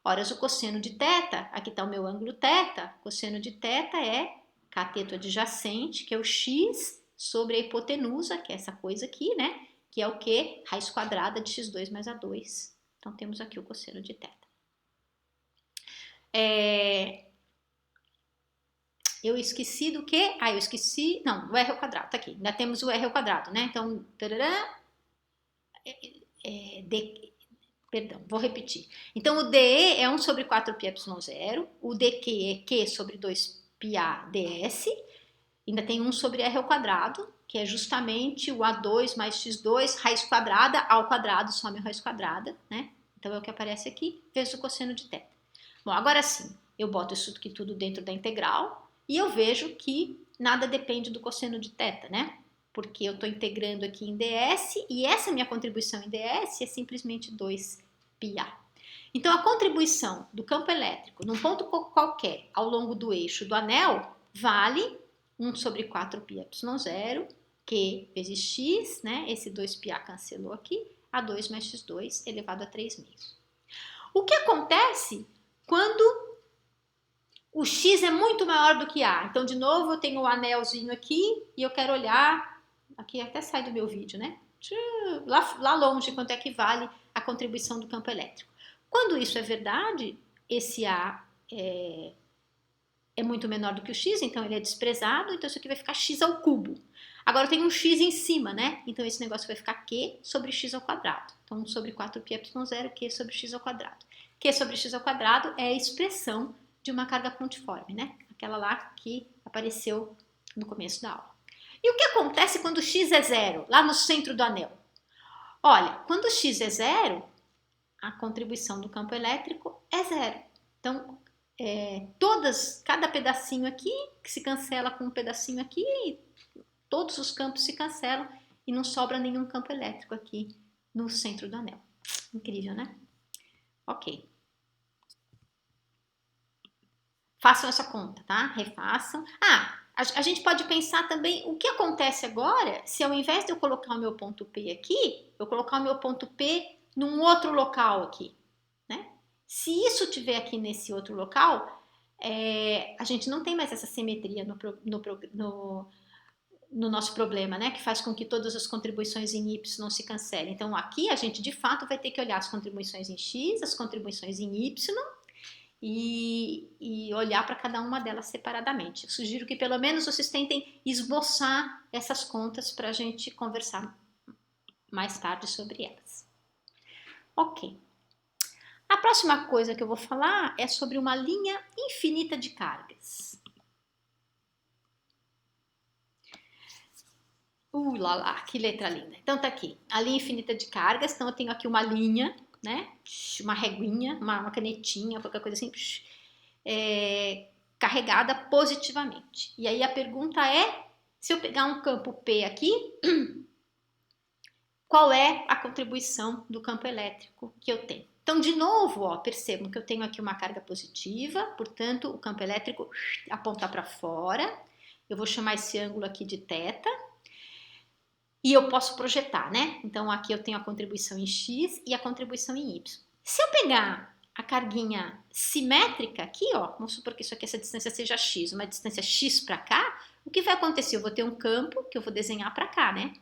Ora, o cosseno de θ, aqui está o meu ângulo θ, cosseno de θ é cateto adjacente, que é o x sobre a hipotenusa, que é essa coisa aqui, né? Que é o quê? Raiz quadrada de x2 mais a2. Então, temos aqui o cosseno de θ. Eu esqueci do quê? Ah, eu esqueci... Não, o R ao quadrado, tá aqui. Ainda temos o R ao quadrado, né? Então, tarará, perdão, vou repetir. Então, o DE é 1 sobre 4πε0, o DQ é Q sobre 2πa ds, ainda tem 1 sobre R ao quadrado, que é justamente o A2 mais X2, raiz quadrada ao quadrado, some a raiz quadrada, né? Então, é o que aparece aqui, vezes o cosseno de θ. Bom, agora sim, eu boto isso aqui tudo dentro da integral e eu vejo que nada depende do cosseno de θ, né? Porque eu estou integrando aqui em ds e essa minha contribuição em ds é simplesmente 2πa. Então, a contribuição do campo elétrico num ponto qualquer ao longo do eixo do anel vale 1 sobre 4πε0, Q vezes x, né? Esse 2πa cancelou aqui, A2 mais x2 elevado a 3 meios. O que acontece quando o x é muito maior do que a? Então, de novo, eu tenho o anelzinho aqui e eu quero olhar, aqui até sai do meu vídeo, né? Lá longe, quanto é que vale a contribuição do campo elétrico. Quando isso é verdade, esse a é muito menor do que o x, então ele é desprezado, então isso aqui vai ficar x ao cubo. Agora eu tenho um x em cima, né? Então esse negócio vai ficar q sobre x ao quadrado. Então 1 sobre 4πε0, q sobre x ao quadrado. Q sobre x ao quadrado é a expressão de uma carga pontiforme, né? Aquela lá que apareceu no começo da aula. E o que acontece quando x é zero, lá no centro do anel? Olha, quando x é zero, a contribuição do campo elétrico é zero. Então, cada pedacinho aqui que se cancela com um pedacinho aqui, todos os campos se cancelam e não sobra nenhum campo elétrico aqui no centro do anel. Incrível, né? Ok. Façam essa conta, tá? Refaçam. A gente pode pensar também o que acontece agora se ao invés de eu colocar o meu ponto P aqui, eu colocar o meu ponto P num outro local aqui, né? Se isso tiver aqui nesse outro local, a gente não tem mais essa simetria no nosso problema, né? Que faz com que todas as contribuições em Y não se cancelem. Então, aqui a gente, de fato, vai ter que olhar as contribuições em X, as contribuições em Y e olhar para cada uma delas separadamente. Eu sugiro que, pelo menos, vocês tentem esboçar essas contas para a gente conversar mais tarde sobre elas. Ok. A próxima coisa que eu vou falar é sobre uma linha infinita de cargas. Lá lá, que letra linda. Então tá aqui, a linha infinita de cargas. Então eu tenho aqui uma linha, né? Uma reguinha, uma canetinha, qualquer coisa assim, carregada positivamente. E aí a pergunta é, se eu pegar um campo P aqui, qual é a contribuição do campo elétrico que eu tenho? Então, de novo, ó, percebam que eu tenho aqui uma carga positiva, portanto, o campo elétrico aponta para fora. Eu vou chamar esse ângulo aqui de θ. E eu posso projetar, né? Então, aqui eu tenho a contribuição em x e a contribuição em y. Se eu pegar a carguinha simétrica aqui, ó, vamos supor que essa distância seja x, uma distância x para cá, o que vai acontecer? Eu vou ter um campo que eu vou desenhar para cá, né?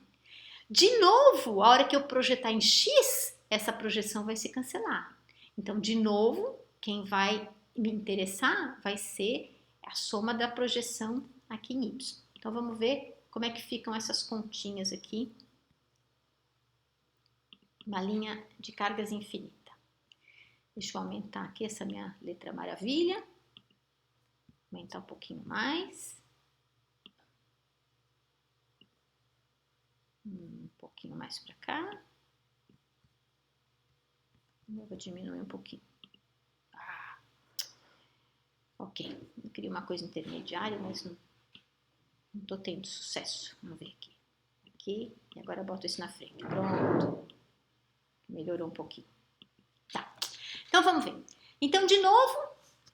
De novo, a hora que eu projetar em x, essa projeção vai se cancelar. Então, de novo, quem vai me interessar vai ser a soma da projeção aqui em y. Então, vamos ver como é que ficam essas continhas aqui. Uma linha de cargas infinita. Deixa eu aumentar aqui essa minha letra maravilha. Aumentar um pouquinho mais. Um pouquinho mais para cá. Eu vou diminuir um pouquinho. Ok, eu queria uma coisa intermediária, mas não estou tendo sucesso. Vamos ver aqui. Aqui, e agora eu boto isso na frente. Pronto. Melhorou um pouquinho. Tá, então vamos ver. Então, de novo,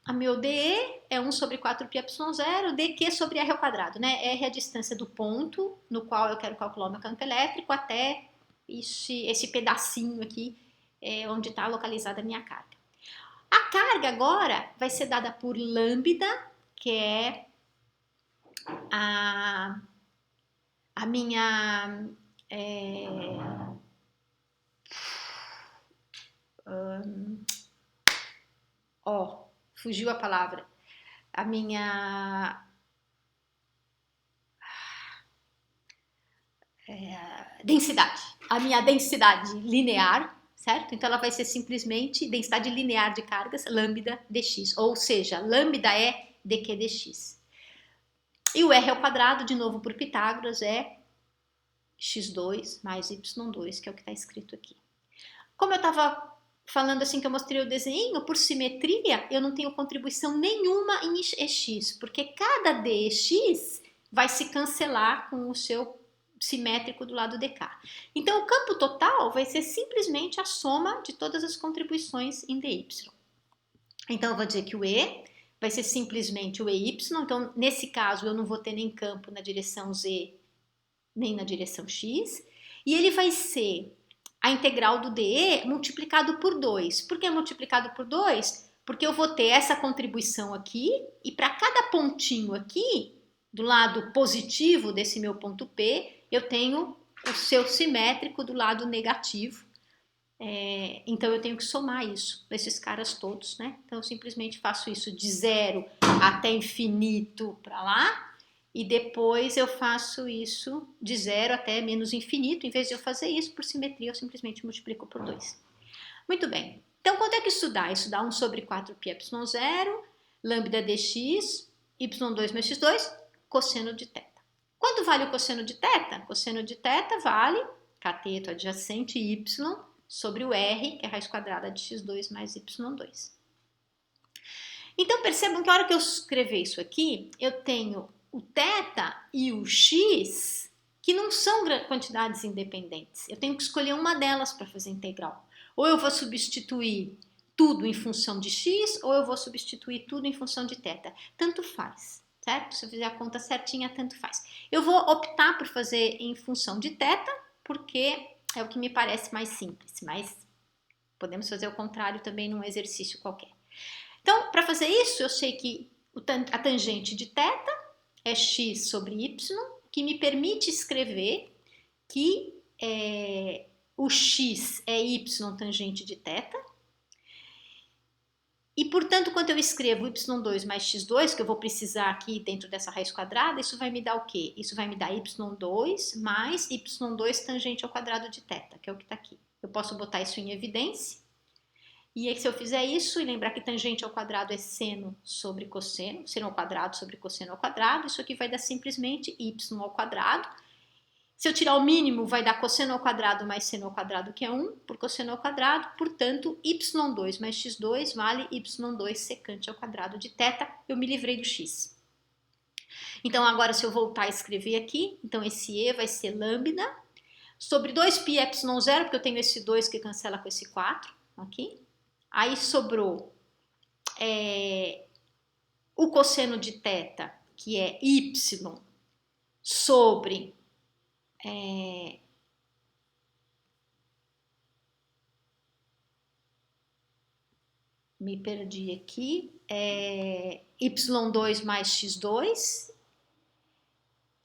a meu DE é 1 sobre 4πε0, dq sobre r ao quadrado, né? R é a distância do ponto no qual eu quero calcular o meu campo elétrico até esse pedacinho aqui onde está localizada a minha carga. A carga agora vai ser dada por lambda, que é a minha fugiu a palavra. A minha densidade, a minha densidade linear, certo? Então ela vai ser simplesmente densidade linear de cargas, lambda dx, ou seja, lambda é dq dx. E o r ao quadrado, de novo por Pitágoras, é x2 mais y2, que é o que está escrito aqui. Como eu estava falando assim que eu mostrei o desenho, por simetria, eu não tenho contribuição nenhuma em EX, porque cada dx vai se cancelar com o seu simétrico do lado dk. Então, o campo total vai ser simplesmente a soma de todas as contribuições em dy. Então, eu vou dizer que o E vai ser simplesmente o EY. Então, nesse caso, eu não vou ter nem campo na direção Z, nem na direção X. E ele vai ser a integral do DE multiplicado por 2. Por que multiplicado por 2? Porque eu vou ter essa contribuição aqui, e para cada pontinho aqui, do lado positivo desse meu ponto P, eu tenho o seu simétrico do lado negativo. Então eu tenho que somar isso, esses caras todos, né? Então eu simplesmente faço isso de 0 até infinito para lá, e depois eu faço isso de 0 até menos infinito. Em vez de eu fazer isso por simetria, eu simplesmente multiplico por 2. Muito bem. Então quanto é que isso dá? Isso dá 1 sobre 4πε0, lambda dx, y2 mais x2, cosseno de θ. Quanto vale o cosseno de θ? Cosseno de θ vale cateto adjacente y sobre o r, que é a raiz quadrada de x2 mais y2. Então, percebam que a hora que eu escrever isso aqui, eu tenho o θ e o x, que não são quantidades independentes. Eu tenho que escolher uma delas para fazer integral. Ou eu vou substituir tudo em função de x, ou eu vou substituir tudo em função de θ. Tanto faz, certo? Se eu fizer a conta certinha, tanto faz. Eu vou optar por fazer em função de θ, porque é o que me parece mais simples, mas podemos fazer o contrário também num exercício qualquer. Então, para fazer isso, eu sei que a tangente de θ é x sobre y, que me permite escrever que o x é y tangente de θ. E, portanto, quando eu escrevo y2 mais x2, que eu vou precisar aqui dentro dessa raiz quadrada, isso vai me dar o quê? Isso vai me dar y2 mais y2 tangente ao quadrado de θ, que é o que está aqui. Eu posso botar isso em evidência. E aí, se eu fizer isso, e lembrar que tangente ao quadrado é seno sobre cosseno, seno ao quadrado sobre cosseno ao quadrado, isso aqui vai dar simplesmente y ao quadrado. Se eu tirar o mínimo, vai dar cosseno ao quadrado mais seno ao quadrado, que é 1, por cosseno ao quadrado. Portanto, y2 mais x2 vale y2 secante ao quadrado de θ. Eu me livrei do x. Então, agora, se eu voltar a escrever aqui, então esse E vai ser lambda sobre 2πε0, porque eu tenho esse 2 que cancela com esse 4 aqui. Aí sobrou o cosseno de θ, que é y sobre... me perdi aqui, y2 mais x2,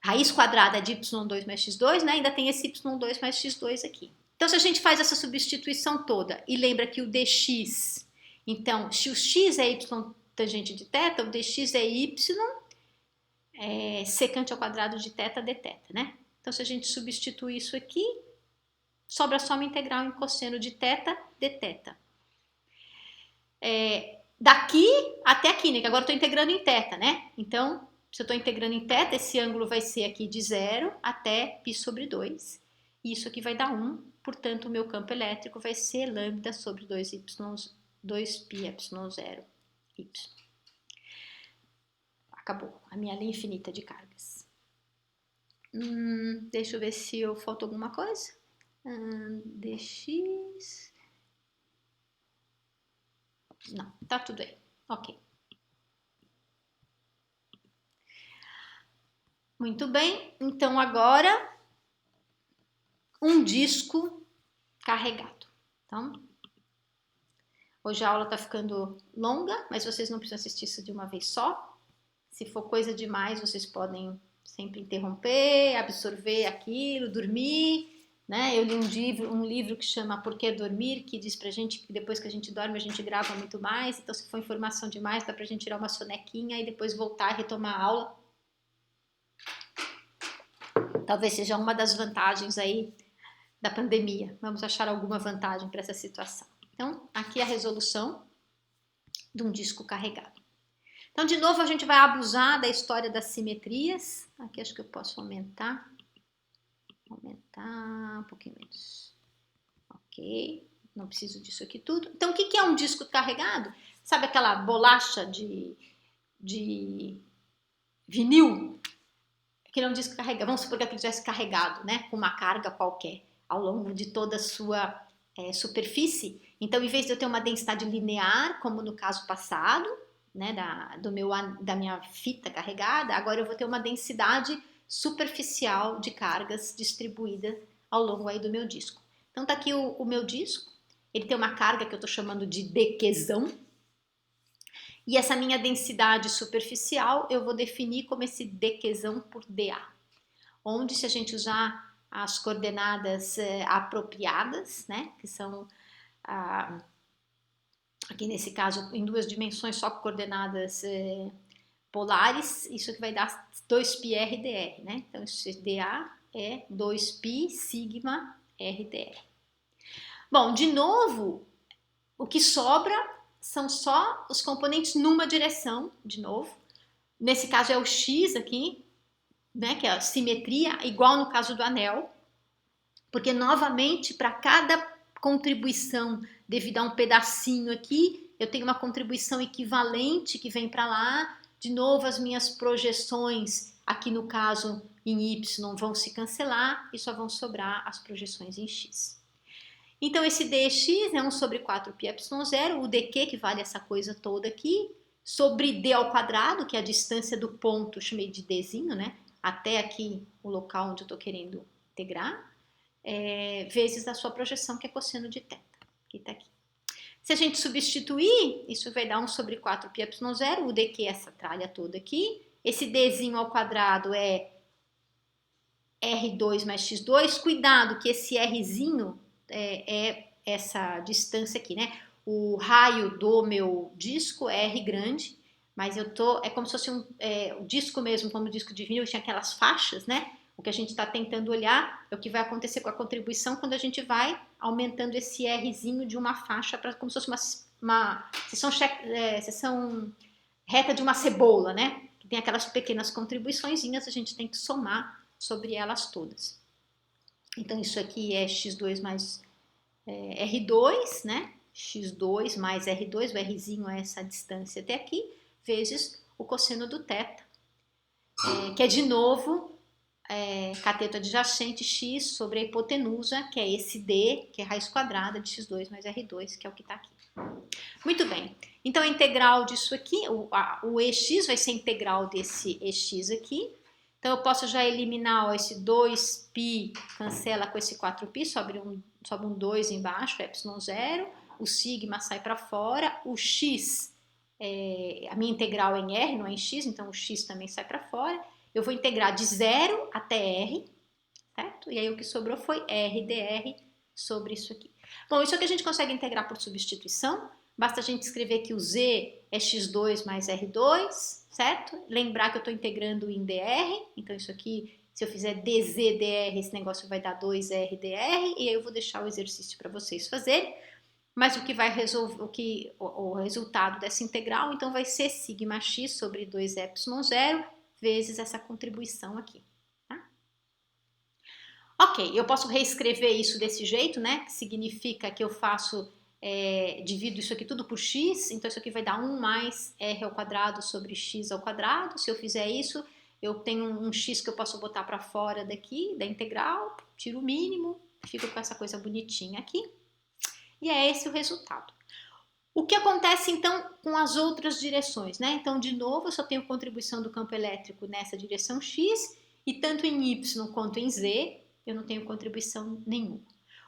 raiz quadrada de y2 mais x2, né? Ainda tem esse y2 mais x2 aqui. Então, se a gente faz essa substituição toda e lembra que o dx, então, se o x é y tangente de θ, o dx é y secante ao quadrado de θ dθ, né? Então, se a gente substituir isso aqui, sobra só uma integral em cosseno de θ dθ. Daqui até aqui, né? Que agora eu estou integrando em θ, né? Então, se eu estou integrando em θ, esse ângulo vai ser aqui de 0 até π sobre 2. E isso aqui vai dar 1. Portanto, o meu campo elétrico vai ser lambda sobre 2πε0 y. Acabou a minha linha infinita de cargas. Deixa eu ver se eu faltou alguma coisa. Dx... Não, tá tudo aí. Ok. Muito bem. Então, agora, um disco carregado. Então, hoje a aula tá ficando longa, mas vocês não precisam assistir isso de uma vez só. Se for coisa demais, vocês podem sempre interromper, absorver aquilo, dormir, né? Eu li um livro que chama Por que Dormir, que diz pra gente que depois que a gente dorme, a gente grava muito mais. Então, se for informação demais, dá pra gente tirar uma sonequinha e depois voltar e retomar a aula. Talvez seja uma das vantagens aí da pandemia. Vamos achar alguma vantagem para essa situação. Então, aqui a resolução de um disco carregado. Então, de novo, a gente vai abusar da história das simetrias. Aqui acho que eu posso aumentar um pouquinho menos. Ok, não preciso disso aqui tudo. Então, o que é um disco carregado? Sabe aquela bolacha de vinil? Aquele é um disco carregado. Vamos supor que ele tivesse carregado, né, com uma carga qualquer ao longo de toda a sua superfície. Então, em vez de eu ter uma densidade linear, como no caso passado, né, da minha fita carregada, agora eu vou ter uma densidade superficial de cargas distribuída ao longo aí do meu disco. Então tá aqui o meu disco, ele tem uma carga que eu estou chamando de dQzão, e essa minha densidade superficial eu vou definir como esse dQzão por dA, onde se a gente usar as coordenadas apropriadas, né, que são aqui nesse caso em duas dimensões só com coordenadas polares, isso que vai dar 2πr/dr, né? Então esse dA é 2π sigma r/dr. Bom, de novo, o que sobra são só os componentes numa direção, de novo. Nesse caso é o x aqui, né, que é a simetria, igual no caso do anel, porque novamente para cada contribuição devido a um pedacinho aqui, eu tenho uma contribuição equivalente que vem para lá. De novo, as minhas projeções aqui no caso em y vão se cancelar e só vão sobrar as projeções em x. Então esse dx é 1 sobre 4πε0, o dq que vale essa coisa toda aqui, sobre d ao quadrado, que é a distância do ponto, chamei de dzinho, né, até aqui o local onde eu estou querendo integrar, vezes a sua projeção, que é cosseno de θ, que está aqui. Se a gente substituir, isso vai dar 1 sobre 4πε0, o dq é essa tralha toda aqui, esse dzinho ao quadrado é r2 mais x2, cuidado que esse rzinho é essa distância aqui, né? O raio do meu disco é R grande, mas é como se fosse o disco mesmo, como o disco de vinil, tinha aquelas faixas, né? O que a gente está tentando olhar é o que vai acontecer com a contribuição quando a gente vai aumentando esse Rzinho de uma faixa para como se fosse uma seção reta de uma cebola, né? Que tem aquelas pequenas contribuiçõezinhas, a gente tem que somar sobre elas todas. Então, isso aqui é x2 mais R2, né? x2 mais R2, o Rzinho é essa distância até aqui, vezes o cosseno do θ, que é de novo cateto adjacente x sobre a hipotenusa, que é esse d, que é raiz quadrada de x2 mais R2, que é o que está aqui. Muito bem, então a integral disso aqui, o EX vai ser a integral desse EX aqui. Então eu posso já eliminar esse 2π, cancela com esse 4π, sobe um 2 embaixo, ε0, o sigma sai para fora, o x, a minha integral é em R, não é em x, então o x também sai para fora. Eu vou integrar de 0 até R, certo? E aí o que sobrou foi R dr sobre isso aqui. Bom, isso aqui a gente consegue integrar por substituição, basta a gente escrever que o z é x2 mais R2, certo? Lembrar que eu estou integrando em dr, então isso aqui, se eu fizer dz dr, esse negócio vai dar 2R dr, e aí eu vou deixar o exercício para vocês fazerem, mas o que vai resolver, o resultado dessa integral, então vai ser sigma x sobre 2ε0, vezes essa contribuição aqui, tá? Ok, eu posso reescrever isso desse jeito, né? Que significa que eu faço, divido isso aqui tudo por x, então isso aqui vai dar 1 mais r ao quadrado sobre x ao quadrado. Se eu fizer isso, eu tenho um x que eu posso botar para fora daqui, da integral, tiro o mínimo, fico com essa coisa bonitinha aqui. E é esse o resultado. O que acontece então com as outras direções, né? Então, de novo, eu só tenho contribuição do campo elétrico nessa direção x, e tanto em y quanto em z, eu não tenho contribuição nenhuma.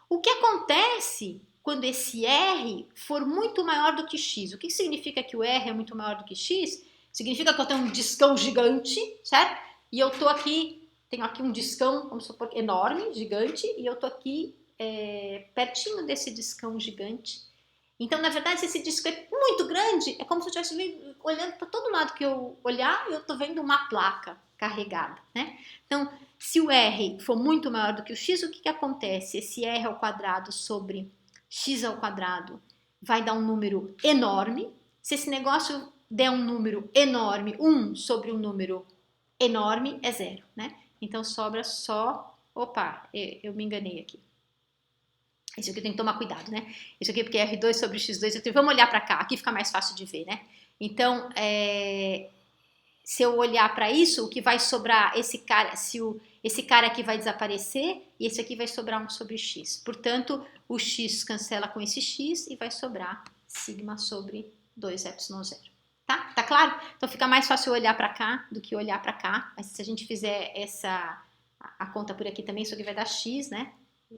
O que acontece quando esse R for muito maior do que x? O que significa que o R é muito maior do que x? Significa que eu tenho um discão gigante, certo? E eu tenho aqui um discão, vamos supor, enorme, gigante, e eu tô aqui pertinho desse discão gigante. Então, na verdade, se esse disco é muito grande, é como se eu estivesse olhando para todo lado que eu olhar, eu estou vendo uma placa carregada, né? Então, se o R for muito maior do que o x, o que acontece? Esse R ao quadrado sobre x ao quadrado vai dar um número enorme. Se esse negócio der um número enorme, 1 sobre um número enorme é 0, né? Então, sobra só... Opa, eu me enganei aqui. Isso aqui eu tenho que tomar cuidado, né? Isso aqui porque é R2 sobre X2. Vamos olhar para cá, aqui fica mais fácil de ver, né? Então, se eu olhar para isso, o que vai sobrar, esse cara aqui vai desaparecer e esse aqui vai sobrar 1 sobre X. Portanto, o X cancela com esse X e vai sobrar sigma sobre 2ε0. Tá? Tá claro? Então fica mais fácil olhar para cá do que olhar para cá. Mas se a gente fizer a conta por aqui também, isso aqui vai dar X, né?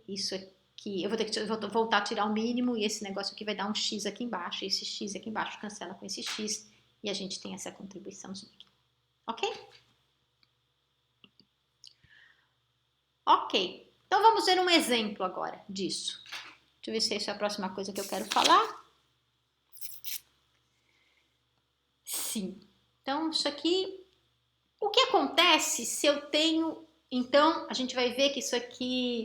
Isso aqui, eu vou voltar a tirar o mínimo e esse negócio aqui vai dar um X aqui embaixo. E esse X aqui embaixo cancela com esse X e a gente tem essa contribuiçãozinha aqui. Ok? Ok. Então vamos ver um exemplo agora disso. Deixa eu ver se essa é a próxima coisa que eu quero falar. Sim. Então, isso aqui... O que acontece se eu tenho... Então, a gente vai ver que isso aqui...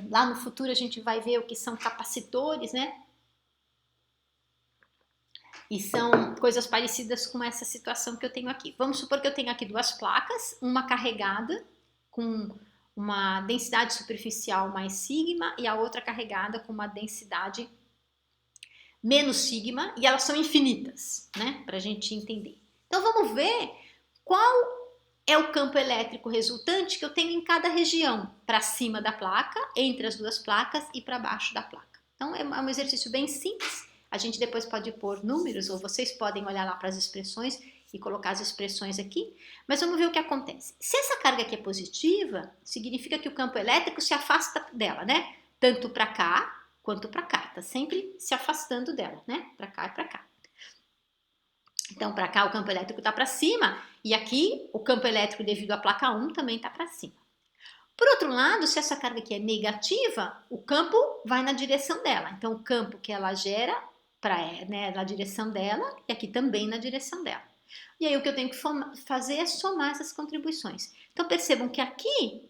lá no futuro a gente vai ver o que são capacitores, né? E são coisas parecidas com essa situação que eu tenho aqui. Vamos supor que eu tenho aqui duas placas, uma carregada com uma densidade superficial mais sigma e a outra carregada com uma densidade menos sigma, e elas são infinitas, né? Para a gente entender. Então vamos ver qual é o campo elétrico resultante que eu tenho em cada região, para cima da placa, entre as duas placas e para baixo da placa. Então é um exercício bem simples. A gente depois pode pôr números, ou vocês podem olhar lá para as expressões e colocar as expressões aqui, mas vamos ver o que acontece. Se essa carga aqui é positiva, significa que o campo elétrico se afasta dela, né? Tanto para cá quanto para cá, tá sempre se afastando dela, né? Para cá e para cá. Então, para cá o campo elétrico está para cima e aqui o campo elétrico devido à placa 1 também está para cima. Por outro lado, se essa carga aqui é negativa, o campo vai na direção dela. Então, o campo que ela gera na direção dela e aqui também na direção dela. E aí o que eu tenho que fazer é somar essas contribuições. Então, percebam que aqui,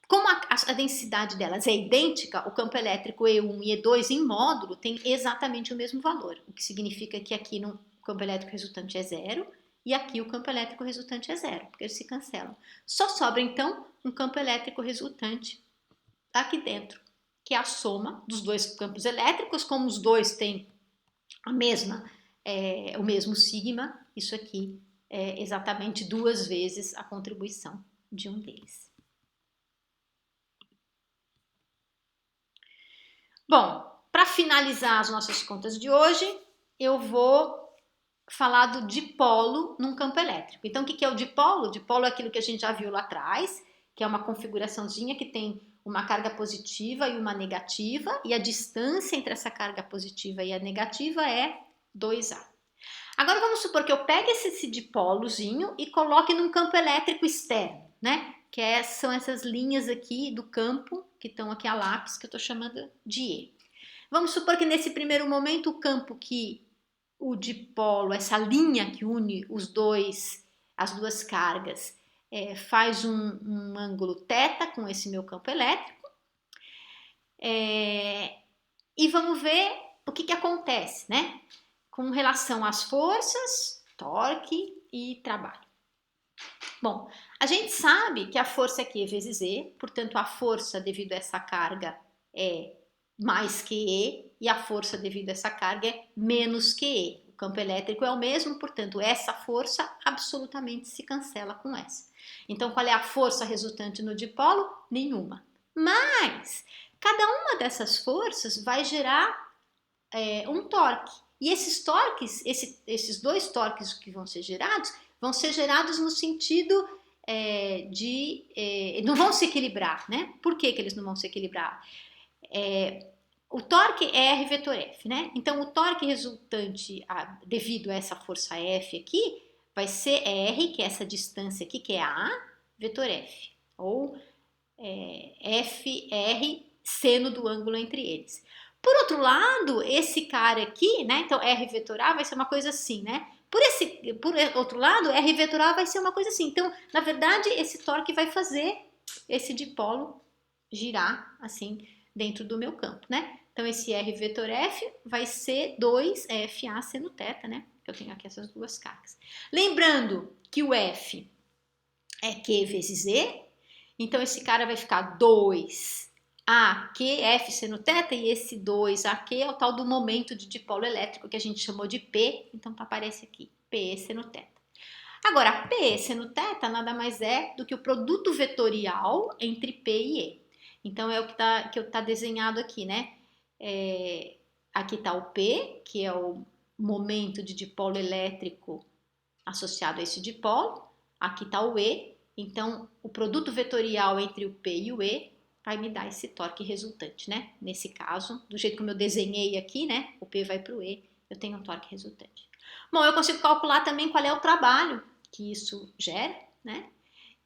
como a densidade delas é idêntica, o campo elétrico E1 e E2 em módulo tem exatamente o mesmo valor, o que significa que aqui no campo elétrico resultante é 0 e aqui o campo elétrico resultante é 0, porque eles se cancelam. Só sobra então um campo elétrico resultante aqui dentro, que é a soma dos dois campos elétricos. Como os dois têm o mesmo sigma, isso aqui é exatamente 2 vezes a contribuição de um deles. Bom, para finalizar as nossas contas de hoje, eu vou falar do dipolo num campo elétrico. Então, o que é o dipolo? O dipolo é aquilo que a gente já viu lá atrás, que é uma configuraçãozinha que tem uma carga positiva e uma negativa, e a distância entre essa carga positiva e a negativa é 2A. Agora, vamos supor que eu pegue esse dipolozinho e coloque num campo elétrico externo, né? Que são essas linhas aqui do campo, que estão aqui a lápis, que eu estou chamando de E. Vamos supor que nesse primeiro momento o campo que o dipolo, essa linha que une as duas cargas, faz um ângulo θ com esse meu campo elétrico. E vamos ver o que acontece, né? Com relação às forças, torque e trabalho. Bom, a gente sabe que a força aqui é vezes E, portanto a força devido a essa carga é mais que E e a força devido a essa carga é menos que E. O campo elétrico é o mesmo, portanto essa força absolutamente se cancela com essa. Então qual é a força resultante no dipolo? Nenhuma. Mas cada uma dessas forças vai gerar um torque. E esses torques, esses 2 torques que vão ser gerados no sentido não vão se equilibrar, né? Por que eles não vão se equilibrar? O torque é R vetor F, né? Então, o torque resultante devido a essa força F aqui vai ser R, que é essa distância aqui, que é A, vetor F. Ou FR, seno do ângulo entre eles. Por outro lado, esse cara aqui, né? Então, R vetor A vai ser uma coisa assim, né? Por outro lado, R vetor A vai ser uma coisa assim. Então, na verdade, esse torque vai fazer esse dipolo girar assim dentro do meu campo, né? Então, esse R vetor F vai ser 2FA seno θ, né? Eu tenho aqui essas duas cargas. Lembrando que o F é Q vezes E, então esse cara vai ficar 2AQ seno θ, e esse 2AQ é o tal do momento de dipolo elétrico que a gente chamou de P, então aparece aqui, P seno θ. Agora, P seno θ nada mais é do que o produto vetorial entre P e E. Então, é o que tá desenhado aqui, né? Aqui está o P, que é o momento de dipolo elétrico associado a esse dipolo. Aqui está o E. Então, o produto vetorial entre o P e o E vai me dar esse torque resultante, né? Nesse caso, do jeito como eu desenhei aqui, né? O P vai para o E, eu tenho um torque resultante. Bom, eu consigo calcular também qual é o trabalho que isso gera, né?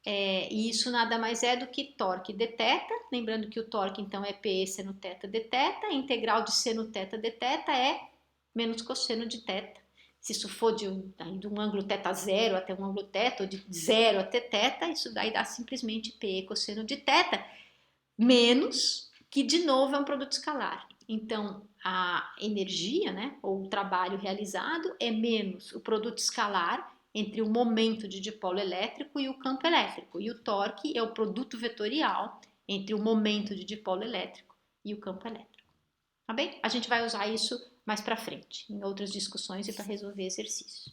E isso nada mais é do que torque dθ, lembrando que o torque então é P seno θ dθ, a integral de seno θ dθ é menos cosseno de θ. Se isso for de um ângulo θ0 até um ângulo θ, ou de 0 até θ, isso daí dá simplesmente P cosseno de θ, menos que de novo é um produto escalar. Então, a energia, né, ou o trabalho realizado é menos o produto escalar entre o momento de dipolo elétrico e o campo elétrico. E o torque é o produto vetorial entre o momento de dipolo elétrico e o campo elétrico. Tá bem? A gente vai usar isso mais para frente, em outras discussões e para resolver exercícios.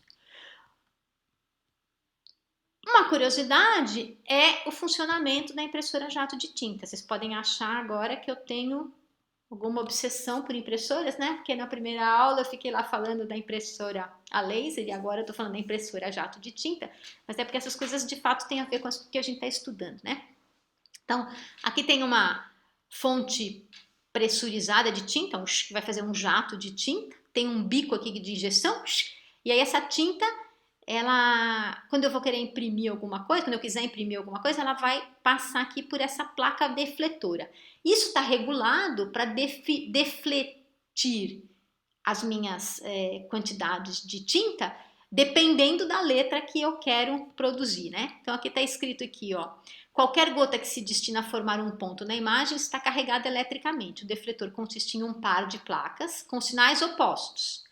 Uma curiosidade é o funcionamento da impressora jato de tinta. Vocês podem achar agora que eu tenho alguma obsessão por impressoras, né? Porque na primeira aula eu fiquei lá falando da impressora a laser e agora eu tô falando da impressora a jato de tinta, mas é porque essas coisas de fato têm a ver com o que a gente está estudando, né? Então, aqui tem uma fonte pressurizada de tinta, que vai fazer um jato de tinta, tem um bico aqui de injeção, e aí essa tinta, ela, quando eu vou querer imprimir alguma coisa, quando eu quiser imprimir alguma coisa, ela vai passar aqui por essa placa defletora. Isso está regulado para defletir as minhas quantidades de tinta, dependendo da letra que eu quero produzir, né? Então aqui está escrito aqui, ó, qualquer gota que se destina a formar um ponto na imagem está carregada eletricamente. O defletor consiste em um par de placas com sinais opostos.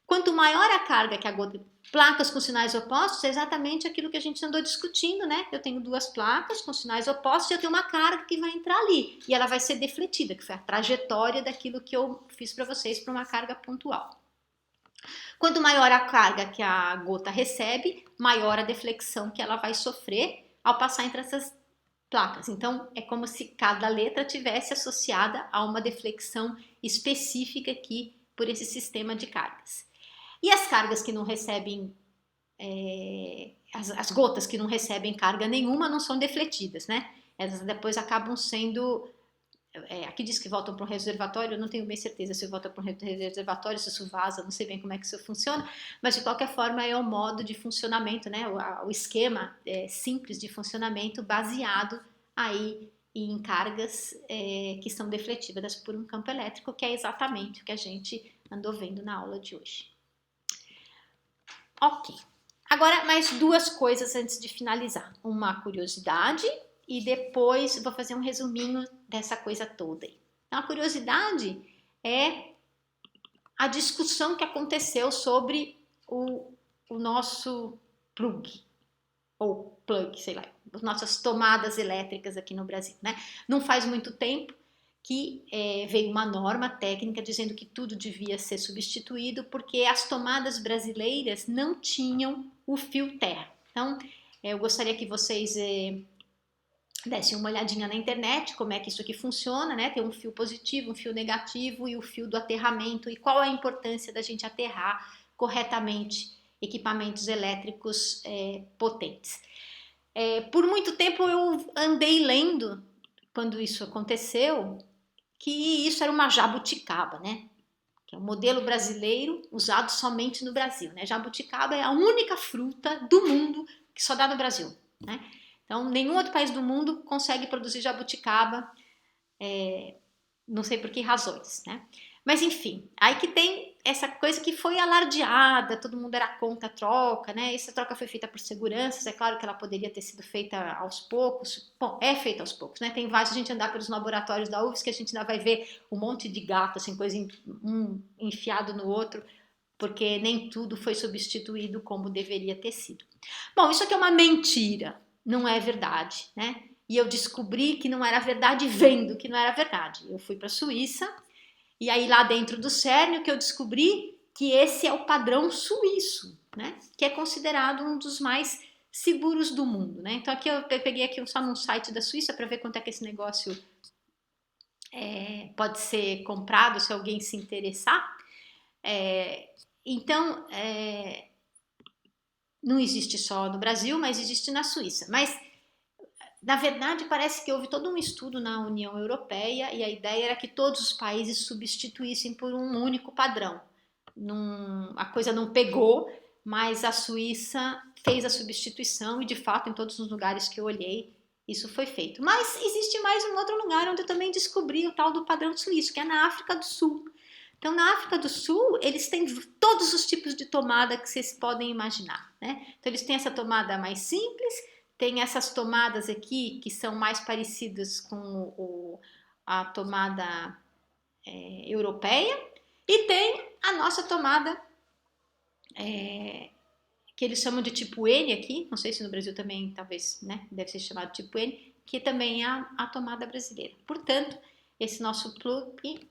Quanto maior a carga que a gota... Placas com sinais opostos é exatamente aquilo que a gente andou discutindo, né? Eu tenho duas placas com sinais opostos e eu tenho uma carga que vai entrar ali. E ela vai ser defletida, que foi a trajetória daquilo que eu fiz para vocês para uma carga pontual. Quanto maior a carga que a gota recebe, maior a deflexão que ela vai sofrer ao passar entre essas placas. Então, é como se cada letra tivesse associada a uma deflexão específica aqui por esse sistema de cargas. E as cargas que não recebem, as gotas que não recebem carga nenhuma não são defletidas, né? Elas depois acabam sendo, aqui diz que voltam para um reservatório, eu não tenho bem certeza se volta para um reservatório, se isso vaza, não sei bem como é que isso funciona, mas de qualquer forma é o modo de funcionamento, né? O esquema simples de funcionamento baseado aí em cargas que são defletidas por um campo elétrico, que é exatamente o que a gente andou vendo na aula de hoje. Ok, agora mais duas coisas antes de finalizar. Uma curiosidade e depois vou fazer um resuminho dessa coisa toda aí. Então, a curiosidade é a discussão que aconteceu sobre o nosso plug, ou plug, sei lá, as nossas tomadas elétricas aqui no Brasil, né? Não faz muito tempo que veio uma norma técnica dizendo que tudo devia ser substituído porque as tomadas brasileiras não tinham o fio terra. Então, eu gostaria que vocês dessem uma olhadinha na internet, como é que isso aqui funciona, né? Tem um fio positivo, um fio negativo e o fio do aterramento e qual a importância da gente aterrar corretamente equipamentos elétricos potentes. Por muito tempo eu andei lendo, quando isso aconteceu, que isso era uma jabuticaba, né? Que é um modelo brasileiro usado somente no Brasil, né? Jabuticaba é a única fruta do mundo que só dá no Brasil, né? Então, nenhum outro país do mundo consegue produzir jabuticaba Não sei por que razões, né? Mas enfim, aí que tem essa coisa que foi alardeada, todo mundo era contra a troca, né? Essa troca foi feita por seguranças, é claro que ela poderia ter sido feita aos poucos. Bom, é feita aos poucos, né? Tem vários, a gente andar pelos laboratórios da UFSC, a gente ainda vai ver um monte de gato, assim, coisa um enfiado no outro, porque nem tudo foi substituído como deveria ter sido. Bom, isso aqui é uma mentira, não é verdade, né? E eu descobri que não era verdade vendo que não era verdade. Eu fui para a Suíça e aí lá dentro do CERN que eu descobri que esse é o padrão suíço, né? Que é considerado um dos mais seguros do mundo, né? Então aqui eu peguei aqui só num site da Suíça para ver quanto é que esse negócio pode ser comprado se alguém se interessar. Então, não existe só no Brasil, mas existe na Suíça. Mas, na verdade, parece que houve todo um estudo na União Europeia e a ideia era que todos os países substituíssem por um único padrão. A coisa não pegou, mas a Suíça fez a substituição e, de fato, em todos os lugares que eu olhei, isso foi feito. Mas existe mais um outro lugar onde eu também descobri o tal do padrão suíço, que é na África do Sul. Então, na África do Sul, eles têm todos os tipos de tomada que vocês podem imaginar, né? Então, eles têm essa tomada mais simples, tem essas tomadas aqui que são mais parecidas com a tomada europeia e tem a nossa tomada que eles chamam de tipo N aqui, não sei se no Brasil também, talvez, né, deve ser chamado tipo N, que também é a tomada brasileira. Portanto, esse nosso plug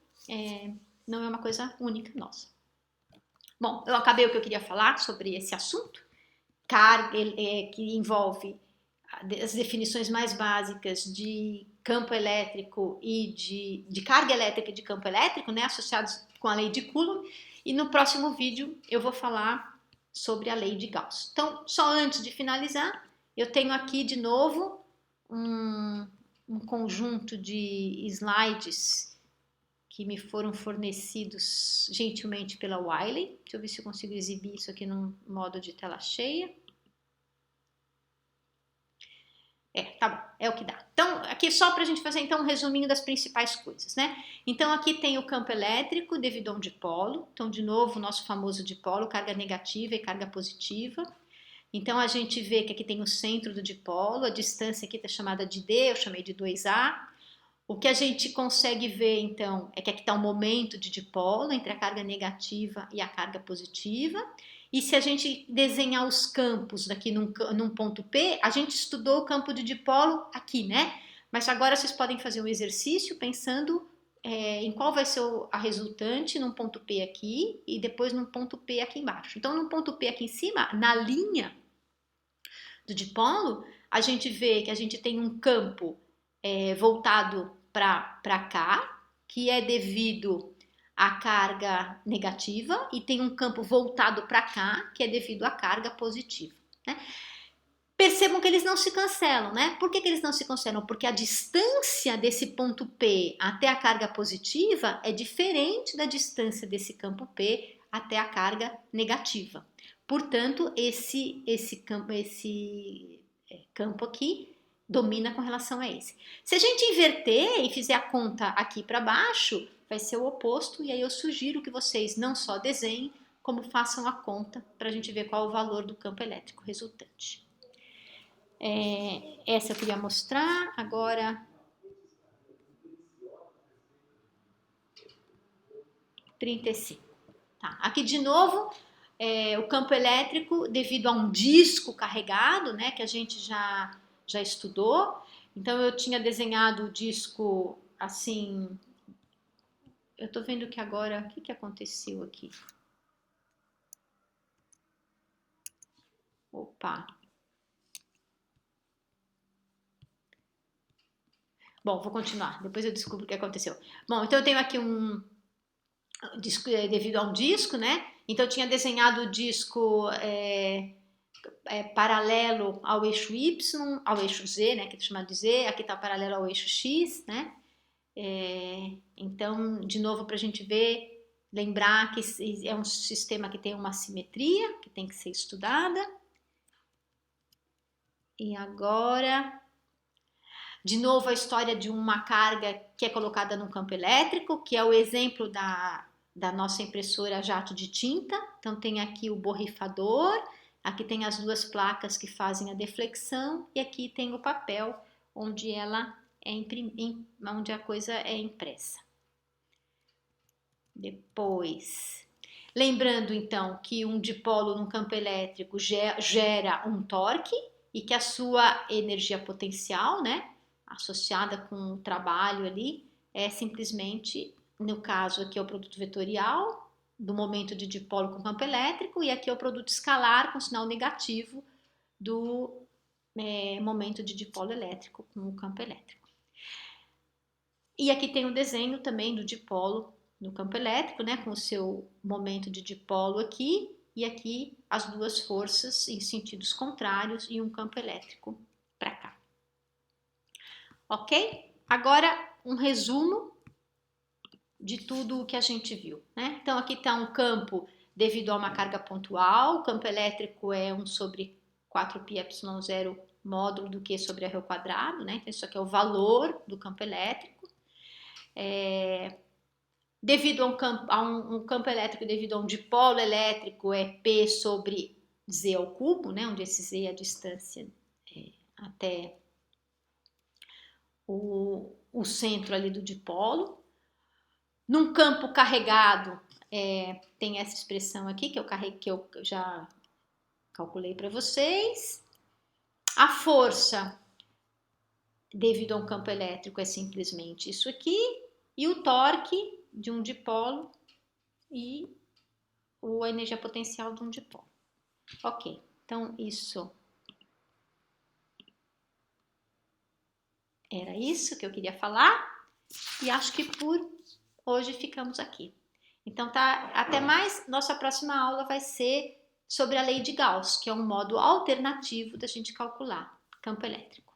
não é uma coisa única nossa. Bom, eu acabei o que eu queria falar sobre esse assunto, que envolve as definições mais básicas de campo elétrico e de carga elétrica e de campo elétrico, né, associados com a lei de Coulomb, e no próximo vídeo eu vou falar sobre a lei de Gauss. Então, só antes de finalizar, eu tenho aqui de novo um conjunto de slides que me foram fornecidos gentilmente pela Wiley. Deixa eu ver se eu consigo exibir isso aqui num modo de tela cheia. Tá bom, é o que dá. Então, aqui só para a gente fazer então um resuminho das principais coisas, né? Então, aqui tem o campo elétrico devido a um dipolo. Então, de novo, o nosso famoso dipolo, carga negativa e carga positiva. Então, a gente vê que aqui tem o centro do dipolo, a distância aqui está chamada de D, eu chamei de 2A. O que a gente consegue ver, então, é que aqui está um momento de dipolo entre a carga negativa e a carga positiva. E se a gente desenhar os campos daqui num ponto P, a gente estudou o campo de dipolo aqui, né? Mas agora vocês podem fazer um exercício pensando em qual vai ser a resultante num ponto P aqui e depois num ponto P aqui embaixo. Então, num ponto P aqui em cima, na linha do dipolo, a gente vê que a gente tem um campo voltado para cá, que é devido à carga negativa, e tem um campo voltado para cá, que é devido à carga positiva, né? Percebam que eles não se cancelam, né? Por que eles não se cancelam? Porque a distância desse ponto P até a carga positiva é diferente da distância desse campo P até a carga negativa. Portanto, esse campo aqui domina com relação a esse. Se a gente inverter e fizer a conta aqui para baixo, vai ser o oposto, e aí eu sugiro que vocês não só desenhem, como façam a conta para a gente ver qual é o valor do campo elétrico resultante. Essa eu queria mostrar, agora 35. Tá. Aqui de novo, o campo elétrico devido a um disco carregado, né, que a gente já estudou. Então eu tinha desenhado o disco assim. Eu tô vendo que agora, o que aconteceu aqui? Opa! Bom, vou continuar, depois eu descubro o que aconteceu. Bom, então eu tenho aqui um disco devido a um disco, né? Então eu tinha desenhado o disco paralelo ao eixo Y, ao eixo Z, né? Que é chamado de Z, aqui está paralelo ao eixo X, né? Então, de novo, para a gente ver, lembrar que é um sistema que tem uma simetria, que tem que ser estudada. E agora, De novo, a história de uma carga que é colocada num campo elétrico, que é o exemplo da nossa impressora jato de tinta. Então, tem aqui o borrifador, aqui tem as duas placas que fazem a deflexão e aqui tem o papel onde onde a coisa é impressa. Depois, lembrando então que um dipolo num campo elétrico gera um torque e que a sua energia potencial, né, associada com o trabalho ali, é simplesmente, no caso aqui é o produto vetorial do momento de dipolo com campo elétrico e aqui é o produto escalar com sinal negativo do momento de dipolo elétrico com o campo elétrico. E aqui tem o desenho também do dipolo no campo elétrico, né, com o seu momento de dipolo aqui e aqui as duas forças em sentidos contrários e um campo elétrico para cá. Ok? Agora um resumo de tudo o que a gente viu, né? Então aqui está um campo devido a uma carga pontual, o campo elétrico é 1 sobre 4πε0 módulo do Q sobre R ao quadrado, né? Então isso aqui é o valor do campo elétrico. Devido a um campo elétrico devido a um dipolo elétrico é P sobre Z ao cubo, né? Onde esse Z é a distância até o centro ali do dipolo. Num campo carregado, tem essa expressão aqui que eu já calculei para vocês. A força devido a um campo elétrico é simplesmente isso aqui. E o torque de um dipolo e a energia potencial de um dipolo. Ok, então isso era isso que eu queria falar e acho que por hoje ficamos aqui. Então tá, até mais, nossa próxima aula vai ser sobre a lei de Gauss, que é um modo alternativo da gente calcular campo elétrico.